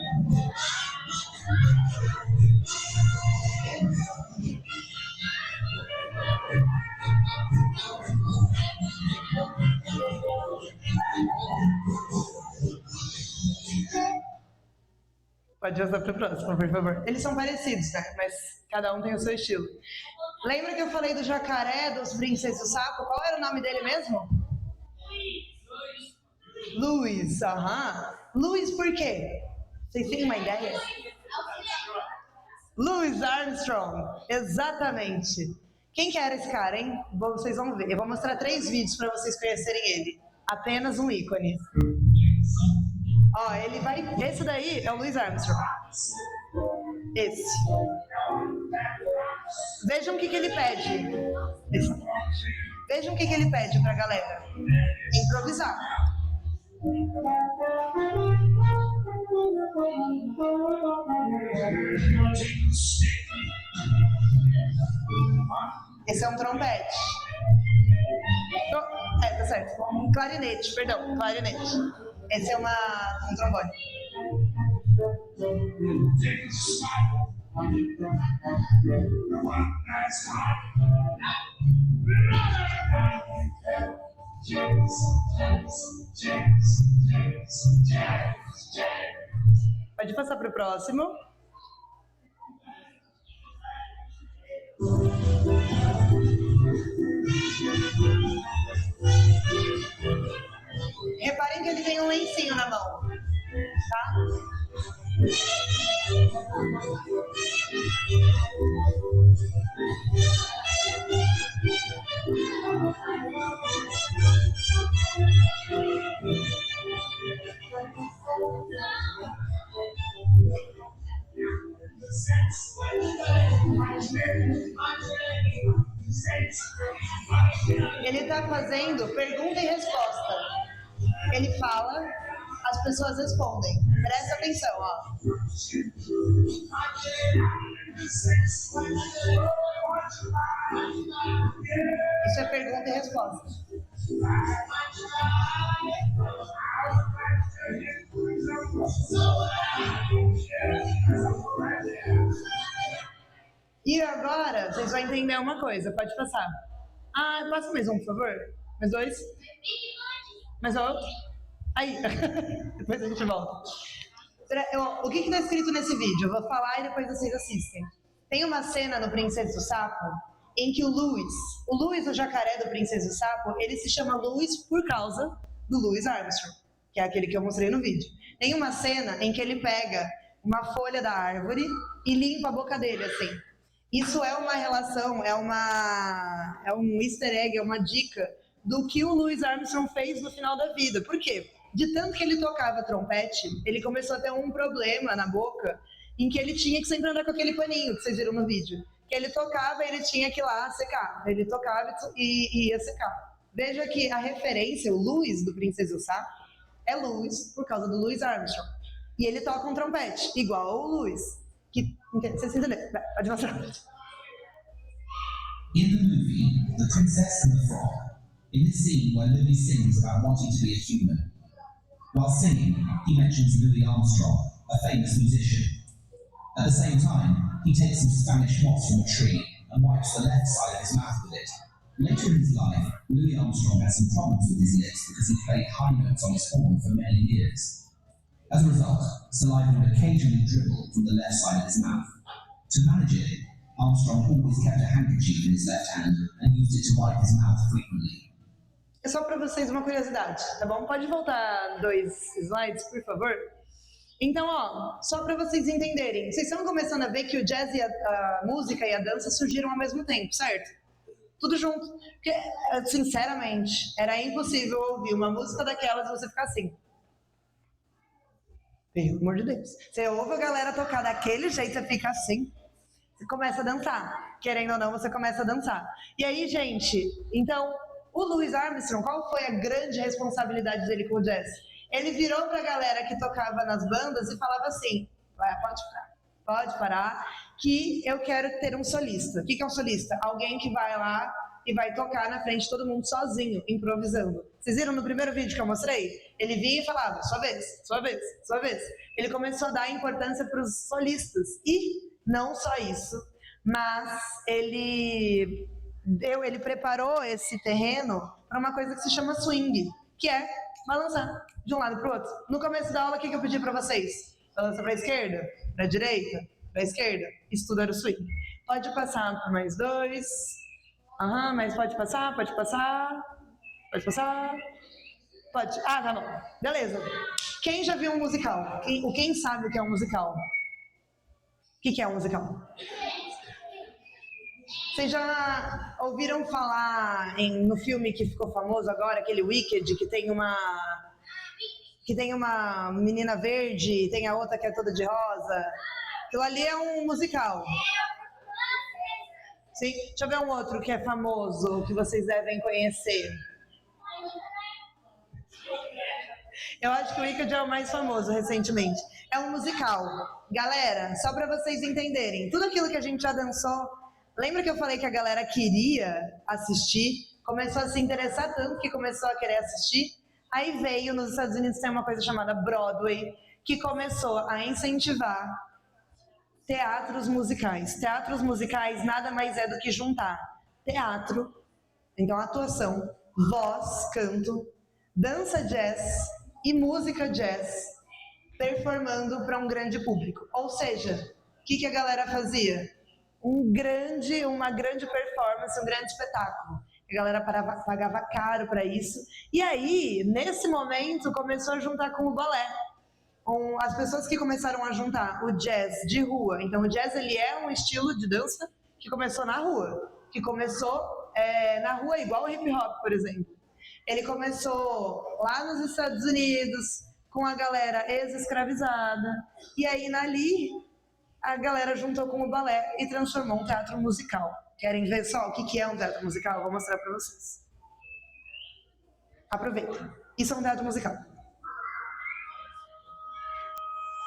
Pode passar para o próximo, por favor. Eles são parecidos, né? Mas cada um tem o seu estilo. Lembra que eu falei do jacaré, dos Princesa e o Sapo? Qual era o nome dele mesmo? Louis, aham. Louis por quê? Vocês têm uma ideia? Louis Armstrong, exatamente. Quem que era esse cara, hein? Vocês vão ver. Eu vou mostrar 3 vídeos para vocês conhecerem ele. Apenas um ícone. Ó, ele vai... Esse daí é o Louis Armstrong. Esse. Vejam o que ele pede. Vejam o que ele pede pra galera. Improvisar. Esse é um trompete. Tá certo. Clarinete, perdão, clarinete. Esse é um trombone. Pode passar para o próximo. Reparem que ele tem um lencinho na mão, tá? Ele está fazendo pergunta e resposta. Ele fala, as pessoas respondem. Presta atenção, ó. Isso é pergunta e resposta. E agora, vocês vão entender uma coisa. Pode passar. Passa mais um, por favor. Mais dois. Mais outro. Aí. Depois a gente volta. O que está escrito nesse vídeo? Eu vou falar e depois vocês assistem. Tem uma cena no Princesa do Sapo em que o Louis, o jacaré do Princesa do Sapo, ele se chama Louis por causa do Louis Armstrong, que é aquele que eu mostrei no vídeo. Tem uma cena em que ele pega uma folha da árvore e limpa a boca dele, assim. Isso é uma relação, é um easter egg, é uma dica do que o Louis Armstrong fez no final da vida. Por quê? De tanto que ele tocava trompete, ele começou a ter um problema na boca, em que ele tinha que sempre andar com aquele paninho que vocês viram no vídeo. Que ele tocava e ele tinha que ir lá secar. Ele tocava e ia secar. Veja que a referência, o Louis do Princesa do Sapo, é Louis por causa do Louis Armstrong. E ele toca um trompete, igual ao Louis. Vocês entenderam? Pode mostrar. In the movie, The Princess and the Frog, in the scene where Louis sings about wanting to be a human, while singing, he mentions Louis Armstrong, a famous musician. At the same time, he takes some Spanish moss from a tree and wipes the left side of his mouth with it. Later in his life, Louis Armstrong had some problems with his lips because he played high notes on his horn for many years. As a result, saliva would occasionally dribble from the left side of his mouth. To manage it, Armstrong always kept a handkerchief in his left hand and used it to wipe his mouth frequently. É só para vocês uma curiosidade, tá bom? Pode voltar 2 slides, por favor? Então, ó, só para vocês entenderem, vocês estão começando a ver que o jazz e a música e a dança surgiram ao mesmo tempo, certo? Tudo junto. Porque, sinceramente, era impossível ouvir uma música daquelas e você ficar assim. Pelo amor de Deus. Você ouve a galera tocar daquele jeito, você fica assim. Você começa a dançar. Querendo ou não, você começa a dançar. E aí, gente, então, o Louis Armstrong, qual foi a grande responsabilidade dele com o jazz? Ele virou pra galera que tocava nas bandas e falava assim, pode parar, que eu quero ter um solista. O que é um solista? Alguém que vai lá e vai tocar na frente de todo mundo sozinho, improvisando. Vocês viram no primeiro vídeo que eu mostrei? Ele vinha e falava, sua vez, sua vez, sua vez. Ele começou a dar importância para os solistas. E não só isso, mas ele preparou esse terreno para uma coisa que se chama swing, que é balançar de um lado para o outro. No começo da aula, o que eu pedi para vocês? Balança para a esquerda, para a direita, para a esquerda. Isso tudo era o swing. Pode passar por mais 2. Mas pode passar, pode passar. Pode passar. Pode. Tá bom. Beleza. Quem já viu um musical? Quem sabe o que é um musical? O que é um musical? Vocês já ouviram falar no filme que ficou famoso agora, aquele Wicked, que tem uma menina verde, tem a outra que é toda de rosa? Aquilo ali é um musical. Sim? Deixa eu ver um outro que é famoso, que vocês devem conhecer. Eu acho que o Wicked é o mais famoso recentemente. É um musical. Galera, só para vocês entenderem, tudo aquilo que a gente já dançou, lembra que eu falei que a galera queria assistir? Começou a se interessar tanto que começou a querer assistir. Aí veio, nos Estados Unidos tem uma coisa chamada Broadway, que começou a incentivar teatros musicais. Teatros musicais nada mais é do que juntar teatro, então atuação, voz, canto, dança jazz e música jazz, performando para um grande público. Ou seja, o que a galera fazia? Uma grande performance, um grande espetáculo. A galera pagava caro para isso. E aí, nesse momento, começou a juntar com o balé. As pessoas que começaram a juntar o jazz de rua. Então, o jazz ele é um estilo de dança que começou na rua. Que começou na rua, igual o hip hop, por exemplo. Ele começou lá nos Estados Unidos, com a galera ex-escravizada. E aí, ali, a galera juntou com o balé e transformou um teatro musical. Querem ver só o que é um teatro musical? Eu vou mostrar para vocês. Aproveitem. Isso é um teatro musical.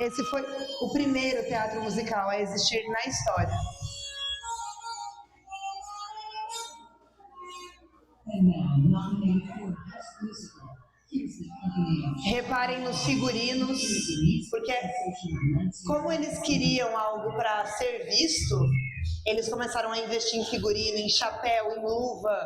Esse foi o primeiro teatro musical a existir na história. Reparem nos figurinos, porque como eles queriam algo para ser visto, eles começaram a investir em figurino, em chapéu, em luva.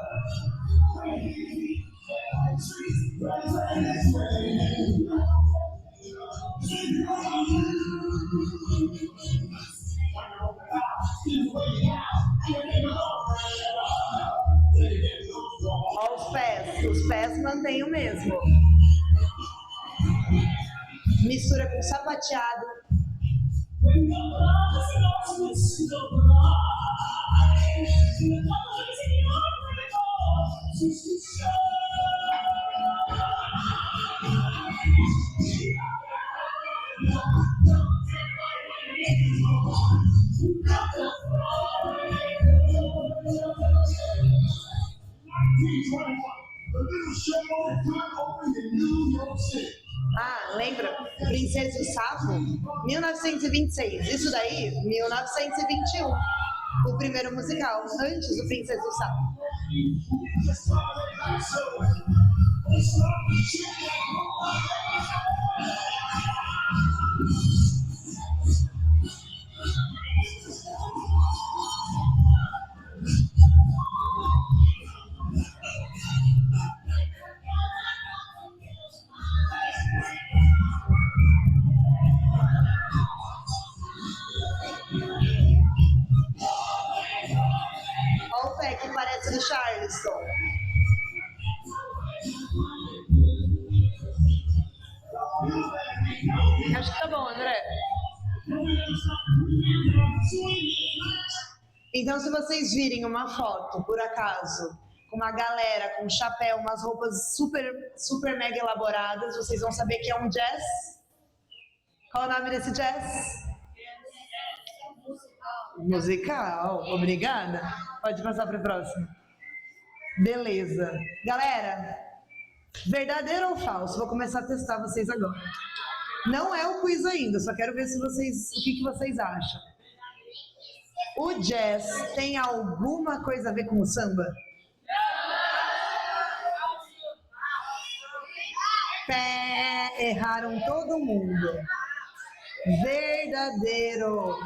Olha os pés mantêm o mesmo. Mistura com sapateado. Ah, lembra? Princesa e o Sapo? 1926. Isso daí, 1921. O primeiro musical, antes do Princesa e o Sapo. Olha o pé que parece do Charleston. Acho que tá bom, André. Então, se vocês virem uma foto, por acaso, com uma galera com um chapéu, umas roupas super mega elaboradas, vocês vão saber que é um jazz. Qual é o nome desse jazz? Musical. Obrigada. Pode passar para a próxima. Beleza. Galera, verdadeiro ou falso? Vou começar a testar vocês agora. Não é o quiz ainda, só quero ver se o que vocês acham. O jazz tem alguma coisa a ver com o samba? Pé, erraram todo mundo. Verdadeiro.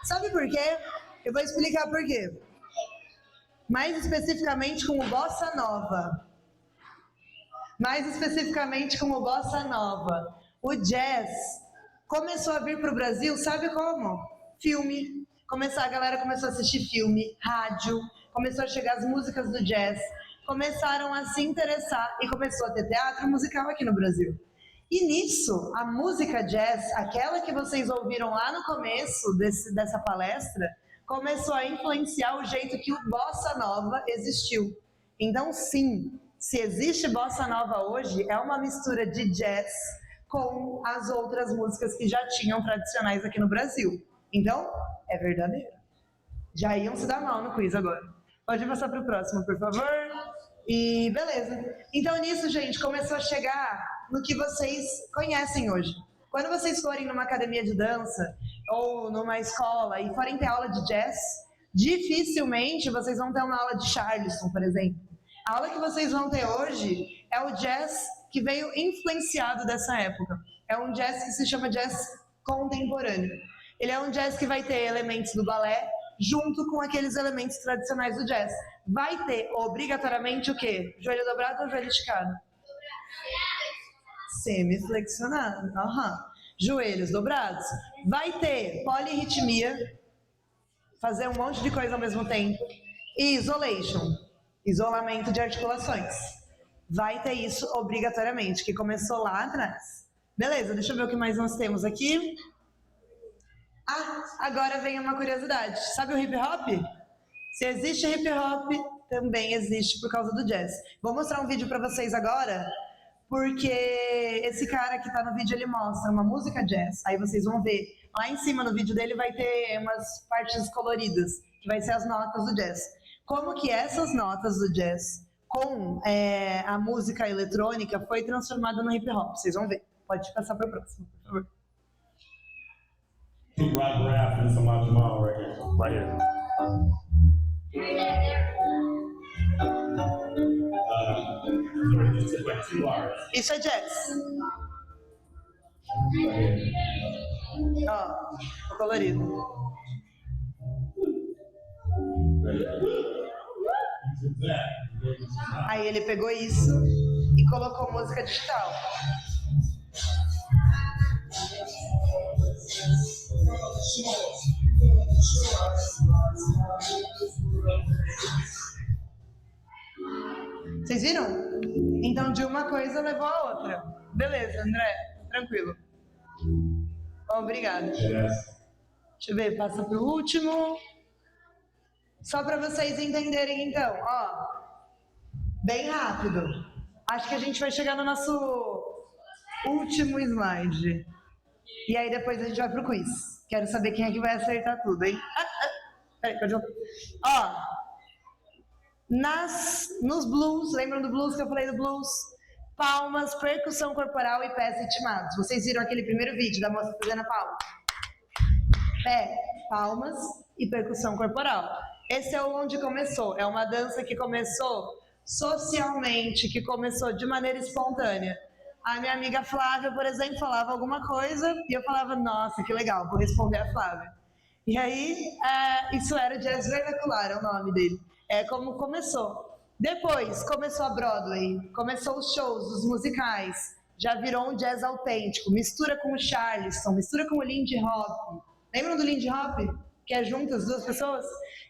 Sabe por quê? Eu vou explicar por quê. Mais especificamente com o Bossa Nova. O jazz começou a vir para o Brasil, sabe como? Filme. A galera começou a assistir filme, rádio, começou a chegar as músicas do jazz, começaram a se interessar e começou a ter teatro musical aqui no Brasil. E nisso, a música jazz, aquela que vocês ouviram lá no começo dessa palestra, começou a influenciar o jeito que o Bossa Nova existiu. Então, sim, se existe Bossa Nova hoje, é uma mistura de jazz com as outras músicas que já tinham tradicionais aqui no Brasil. Então, é verdadeiro. Já iam se dar mal no quiz agora. Pode passar para o próximo, por favor. E beleza. Então nisso, gente, começou a chegar no que vocês conhecem hoje. Quando vocês forem numa academia de dança ou numa escola e forem ter aula de jazz, dificilmente vocês vão ter uma aula de Charleston, por exemplo. A aula que vocês vão ter hoje é o jazz que veio influenciado dessa época. É um jazz que se chama jazz contemporâneo. Ele é um jazz que vai ter elementos do balé junto com aqueles elementos tradicionais do jazz. Vai ter obrigatoriamente o quê? Joelho dobrado ou joelho esticado? Semiflexionado. Uhum. Joelhos dobrados. Vai ter polirritmia, fazer um monte de coisa ao mesmo tempo. E isolation, isolamento de articulações. Vai ter isso obrigatoriamente, que começou lá atrás. Beleza, deixa eu ver o que mais nós temos aqui. Ah, agora vem uma curiosidade. Sabe o hip hop? Se existe hip hop, também existe por causa do jazz. Vou mostrar um vídeo para vocês agora, porque esse cara que tá no vídeo, ele mostra uma música jazz. Aí vocês vão ver, lá em cima no vídeo dele vai ter umas partes coloridas, que vai ser as notas do jazz. Como que essas notas do jazz com a música eletrônica foi transformada no hip hop. Vocês vão ver. Pode passar para o próximo, por favor. Rock rap and some Jamal right here. Right here. Just took like 2 bars. Isso é jazz. Ó, o colorido. Aí ele pegou isso e colocou música digital. Vocês viram? Então de uma coisa levou a outra. Beleza, André, tranquilo. Obrigada. Deixa eu ver, passa pro último. Só para vocês entenderem então, ó. Bem rápido. Acho que a gente vai chegar no nosso último slide. E aí depois a gente vai pro quiz. Quero saber quem é que vai acertar tudo, hein? Peraí, pode... Ó, nos blues, lembram do blues que eu falei do blues? Palmas, percussão corporal e pés ritmados. Vocês viram aquele primeiro vídeo da moça fazendo a palma? Pé, palmas e percussão corporal. Esse é onde começou. É uma dança que começou socialmente, que começou de maneira espontânea. A minha amiga Flávia, por exemplo, falava alguma coisa e eu falava, nossa, que legal, vou responder a Flávia. E aí, isso era jazz vernacular, é o nome dele. É como começou. Depois, começou a Broadway, começou os shows, os musicais, já virou um jazz autêntico, mistura com o Charleston, mistura com o Lindy Hop. Lembram do Lindy Hop? Que é junto as duas pessoas?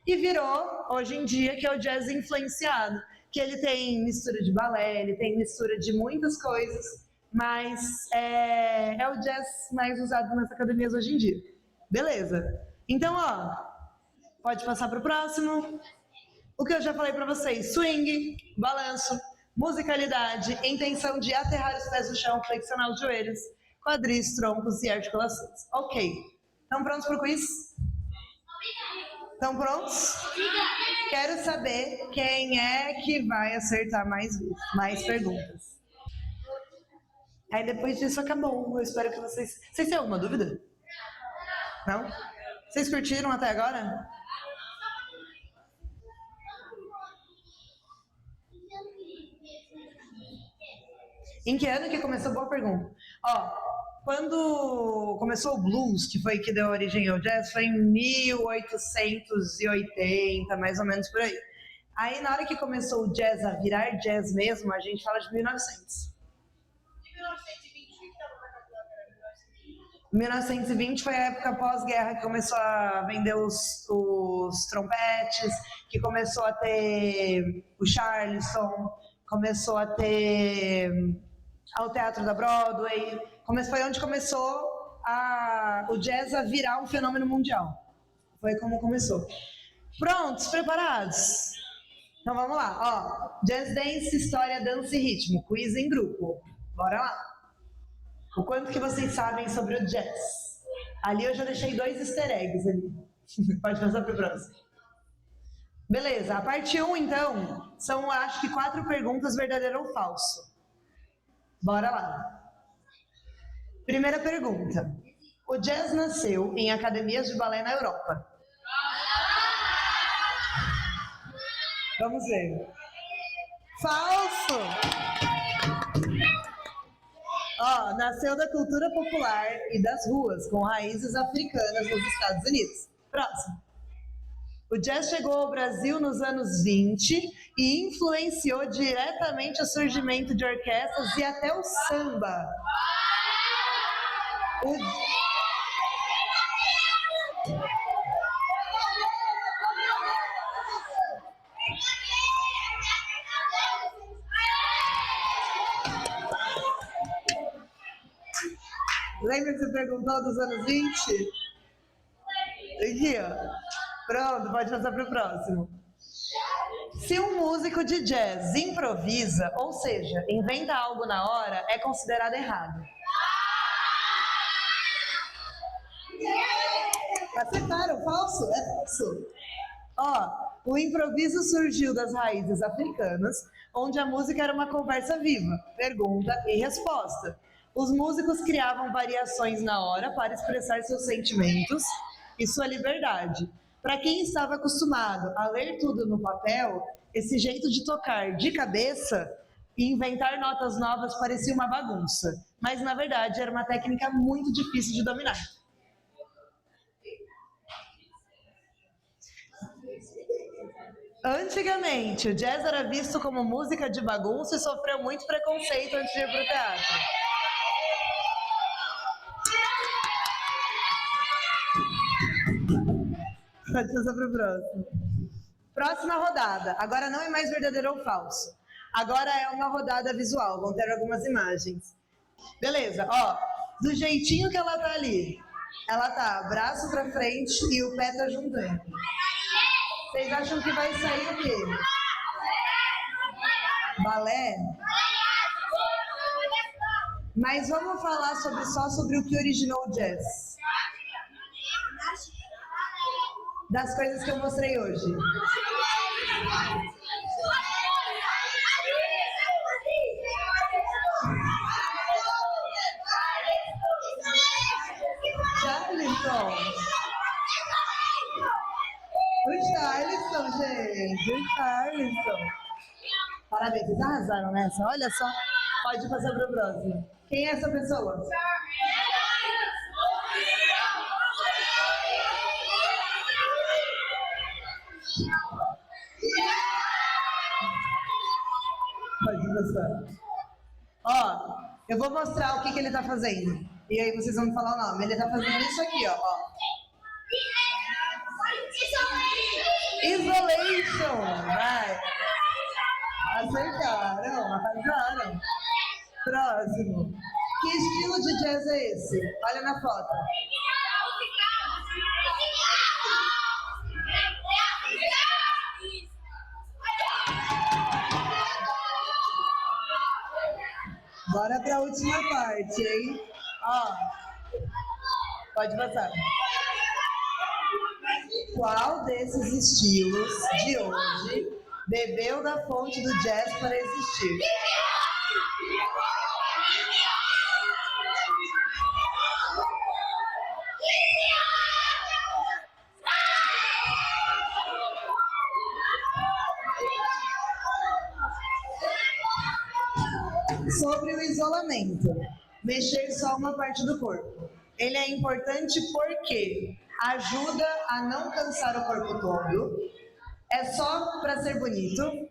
E virou, hoje em dia, que é o jazz influenciado, que ele tem mistura de balé, ele tem mistura de muitas coisas, mas é o jazz mais usado nas academias hoje em dia. Beleza. Então, ó, pode passar para o próximo. O que eu já falei para vocês, swing, balanço, musicalidade, intenção de aterrar os pés no chão, flexionar os joelhos, quadris, troncos e articulações. Ok. Estão prontos para o quiz? Estão prontos? Quero saber quem é que vai acertar mais perguntas. Aí depois disso acabou. Eu espero que vocês... Vocês têm alguma dúvida? Não? Vocês curtiram até agora? Em que ano que começou? Boa pergunta. Ó, quando começou o blues, que foi que deu origem ao jazz, foi em 1880, mais ou menos por aí. Aí, na hora que começou o jazz a virar jazz mesmo, a gente fala de 1900. 1920 foi a época pós-guerra que começou a vender os trompetes, que começou a ter o Charleston, começou a ter ao teatro da Broadway, foi onde começou o jazz a virar um fenômeno mundial. Foi como começou. Prontos? Preparados? Então vamos lá. Ó, jazz dance, história, dança e ritmo. Quiz em grupo. Bora lá. O quanto que vocês sabem sobre o jazz? Ali eu já deixei 2 easter eggs ali. Pode passar para o próximo. Beleza, a parte 1, então, são acho que 4 perguntas verdadeiro ou falso. Bora lá. Primeira pergunta. O jazz nasceu em academias de balé na Europa. Vamos ver. Falso! Ó, nasceu da cultura popular e das ruas, com raízes africanas nos Estados Unidos. Próximo. O jazz chegou ao Brasil nos anos 20 e influenciou diretamente o surgimento de orquestras e até o samba. Lembra que você perguntou dos anos 20? Aqui, ó. Pronto, pode passar para o próximo. Se um músico de jazz improvisa, ou seja, inventa algo na hora, é considerado errado. Acertaram, falso? É falso. Ó, o improviso surgiu das raízes africanas, onde a música era uma conversa viva, pergunta e resposta. Os músicos criavam variações na hora para expressar seus sentimentos e sua liberdade. Para quem estava acostumado a ler tudo no papel, esse jeito de tocar de cabeça e inventar notas novas parecia uma bagunça, mas na verdade era uma técnica muito difícil de dominar. Antigamente, o jazz era visto como música de bagunça e sofreu muito preconceito antes de ir para o teatro. Pode passar para o próximo. Próxima rodada. Agora não é mais verdadeiro ou falso. Agora é uma rodada visual. Vão ter algumas imagens. Beleza, ó. Do jeitinho que ela tá ali. Ela tá braço para frente e o pé tá juntando. Vocês acham que vai sair o quê? Balé? Mas vamos falar só sobre o que originou o jazz. Das coisas que eu mostrei hoje. Charleston. O Charleston, gente. O Charleston. Parabéns, vocês arrasaram nessa. Olha só. Pode passar para o próximo. Quem é essa pessoa? Pode passar. Ó, eu vou mostrar o que ele tá fazendo. E aí vocês vão me falar o nome. Ele tá fazendo isso aqui, ó. Isolation. Vai. Acertaram, arrasaram. Próximo. Que estilo de jazz é esse? Olha na foto. Bora para a última parte, hein? Ó, pode passar. Qual desses estilos de hoje bebeu da fonte do jazz para existir? Sobre o isolamento, mexer só uma parte do corpo. Ele é importante porque ajuda a não cansar o corpo todo, é só para ser bonito,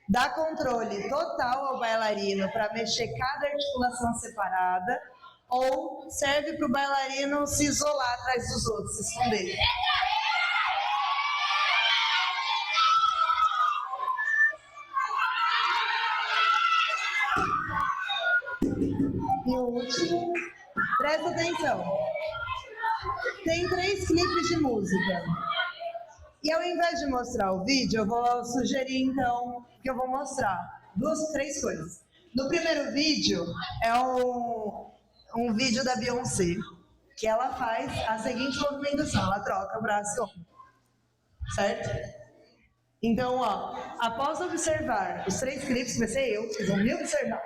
dá controle total ao bailarino para mexer cada articulação separada, ou serve para o bailarino se isolar atrás dos outros, se esconder. E o último, presta atenção. Tem 3 clipes de música. E ao invés de mostrar o vídeo, eu vou sugerir então que eu vou mostrar 3 coisas. No primeiro vídeo é um vídeo da Beyoncé, que ela faz a seguinte movimentação, ela troca o braço e ombro, certo? Então, ó, após observar os 3 clipes, vai ser eu, vocês vão me observar.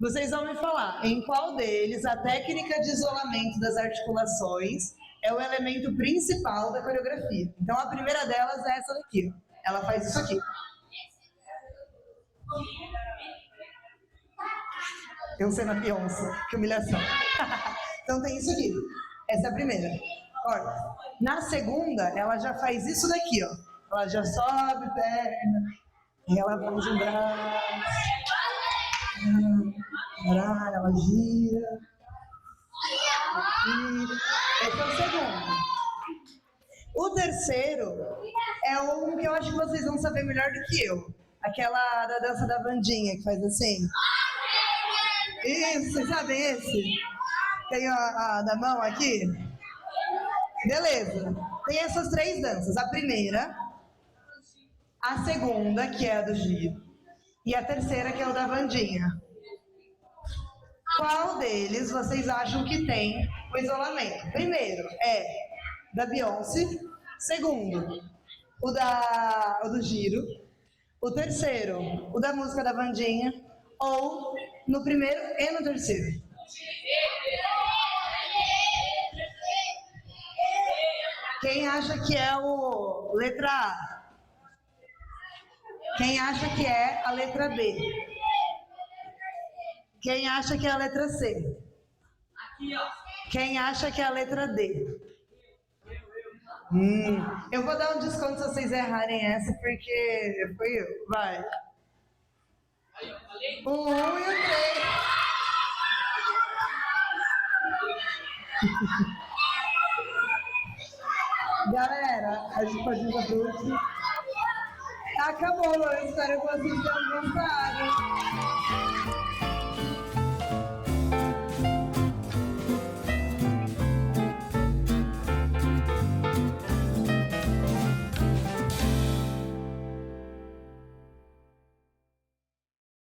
Vocês vão me falar em qual deles a técnica de isolamento das articulações é o elemento principal da coreografia. Então, a primeira delas é essa daqui, ó. Ela faz isso aqui. Eu sendo a Beyoncé, que humilhação. Então tem isso aqui. Essa é a primeira. Olha, na segunda, ela já faz isso daqui, ó. Ela já sobe perna, e ela faz um braço, ela gira. Esse é o segundo. O terceiro é um que eu acho que vocês vão saber melhor do que eu. Aquela da dança da Vandinha, que faz assim. Isso, vocês sabem esse? Tem a da mão aqui? Beleza. Tem essas 3 danças. A primeira, a segunda, que é a do giro, e a terceira, que é o da Vandinha. Qual deles vocês acham que tem o isolamento? Primeiro é da Beyoncé. Segundo, o do giro. O terceiro, o da música da Vandinha. Ou no primeiro e no terceiro. Quem acha que é o letra A? Quem acha que é a letra B? Quem acha que é a letra C? Quem acha que é a letra D? Eu vou dar um desconto se vocês errarem essa, porque foi eu. Vai. O 1 e o 3. Galera, a gente pode ir para tudo. Acabou, eu espero que vocês tenham gostado.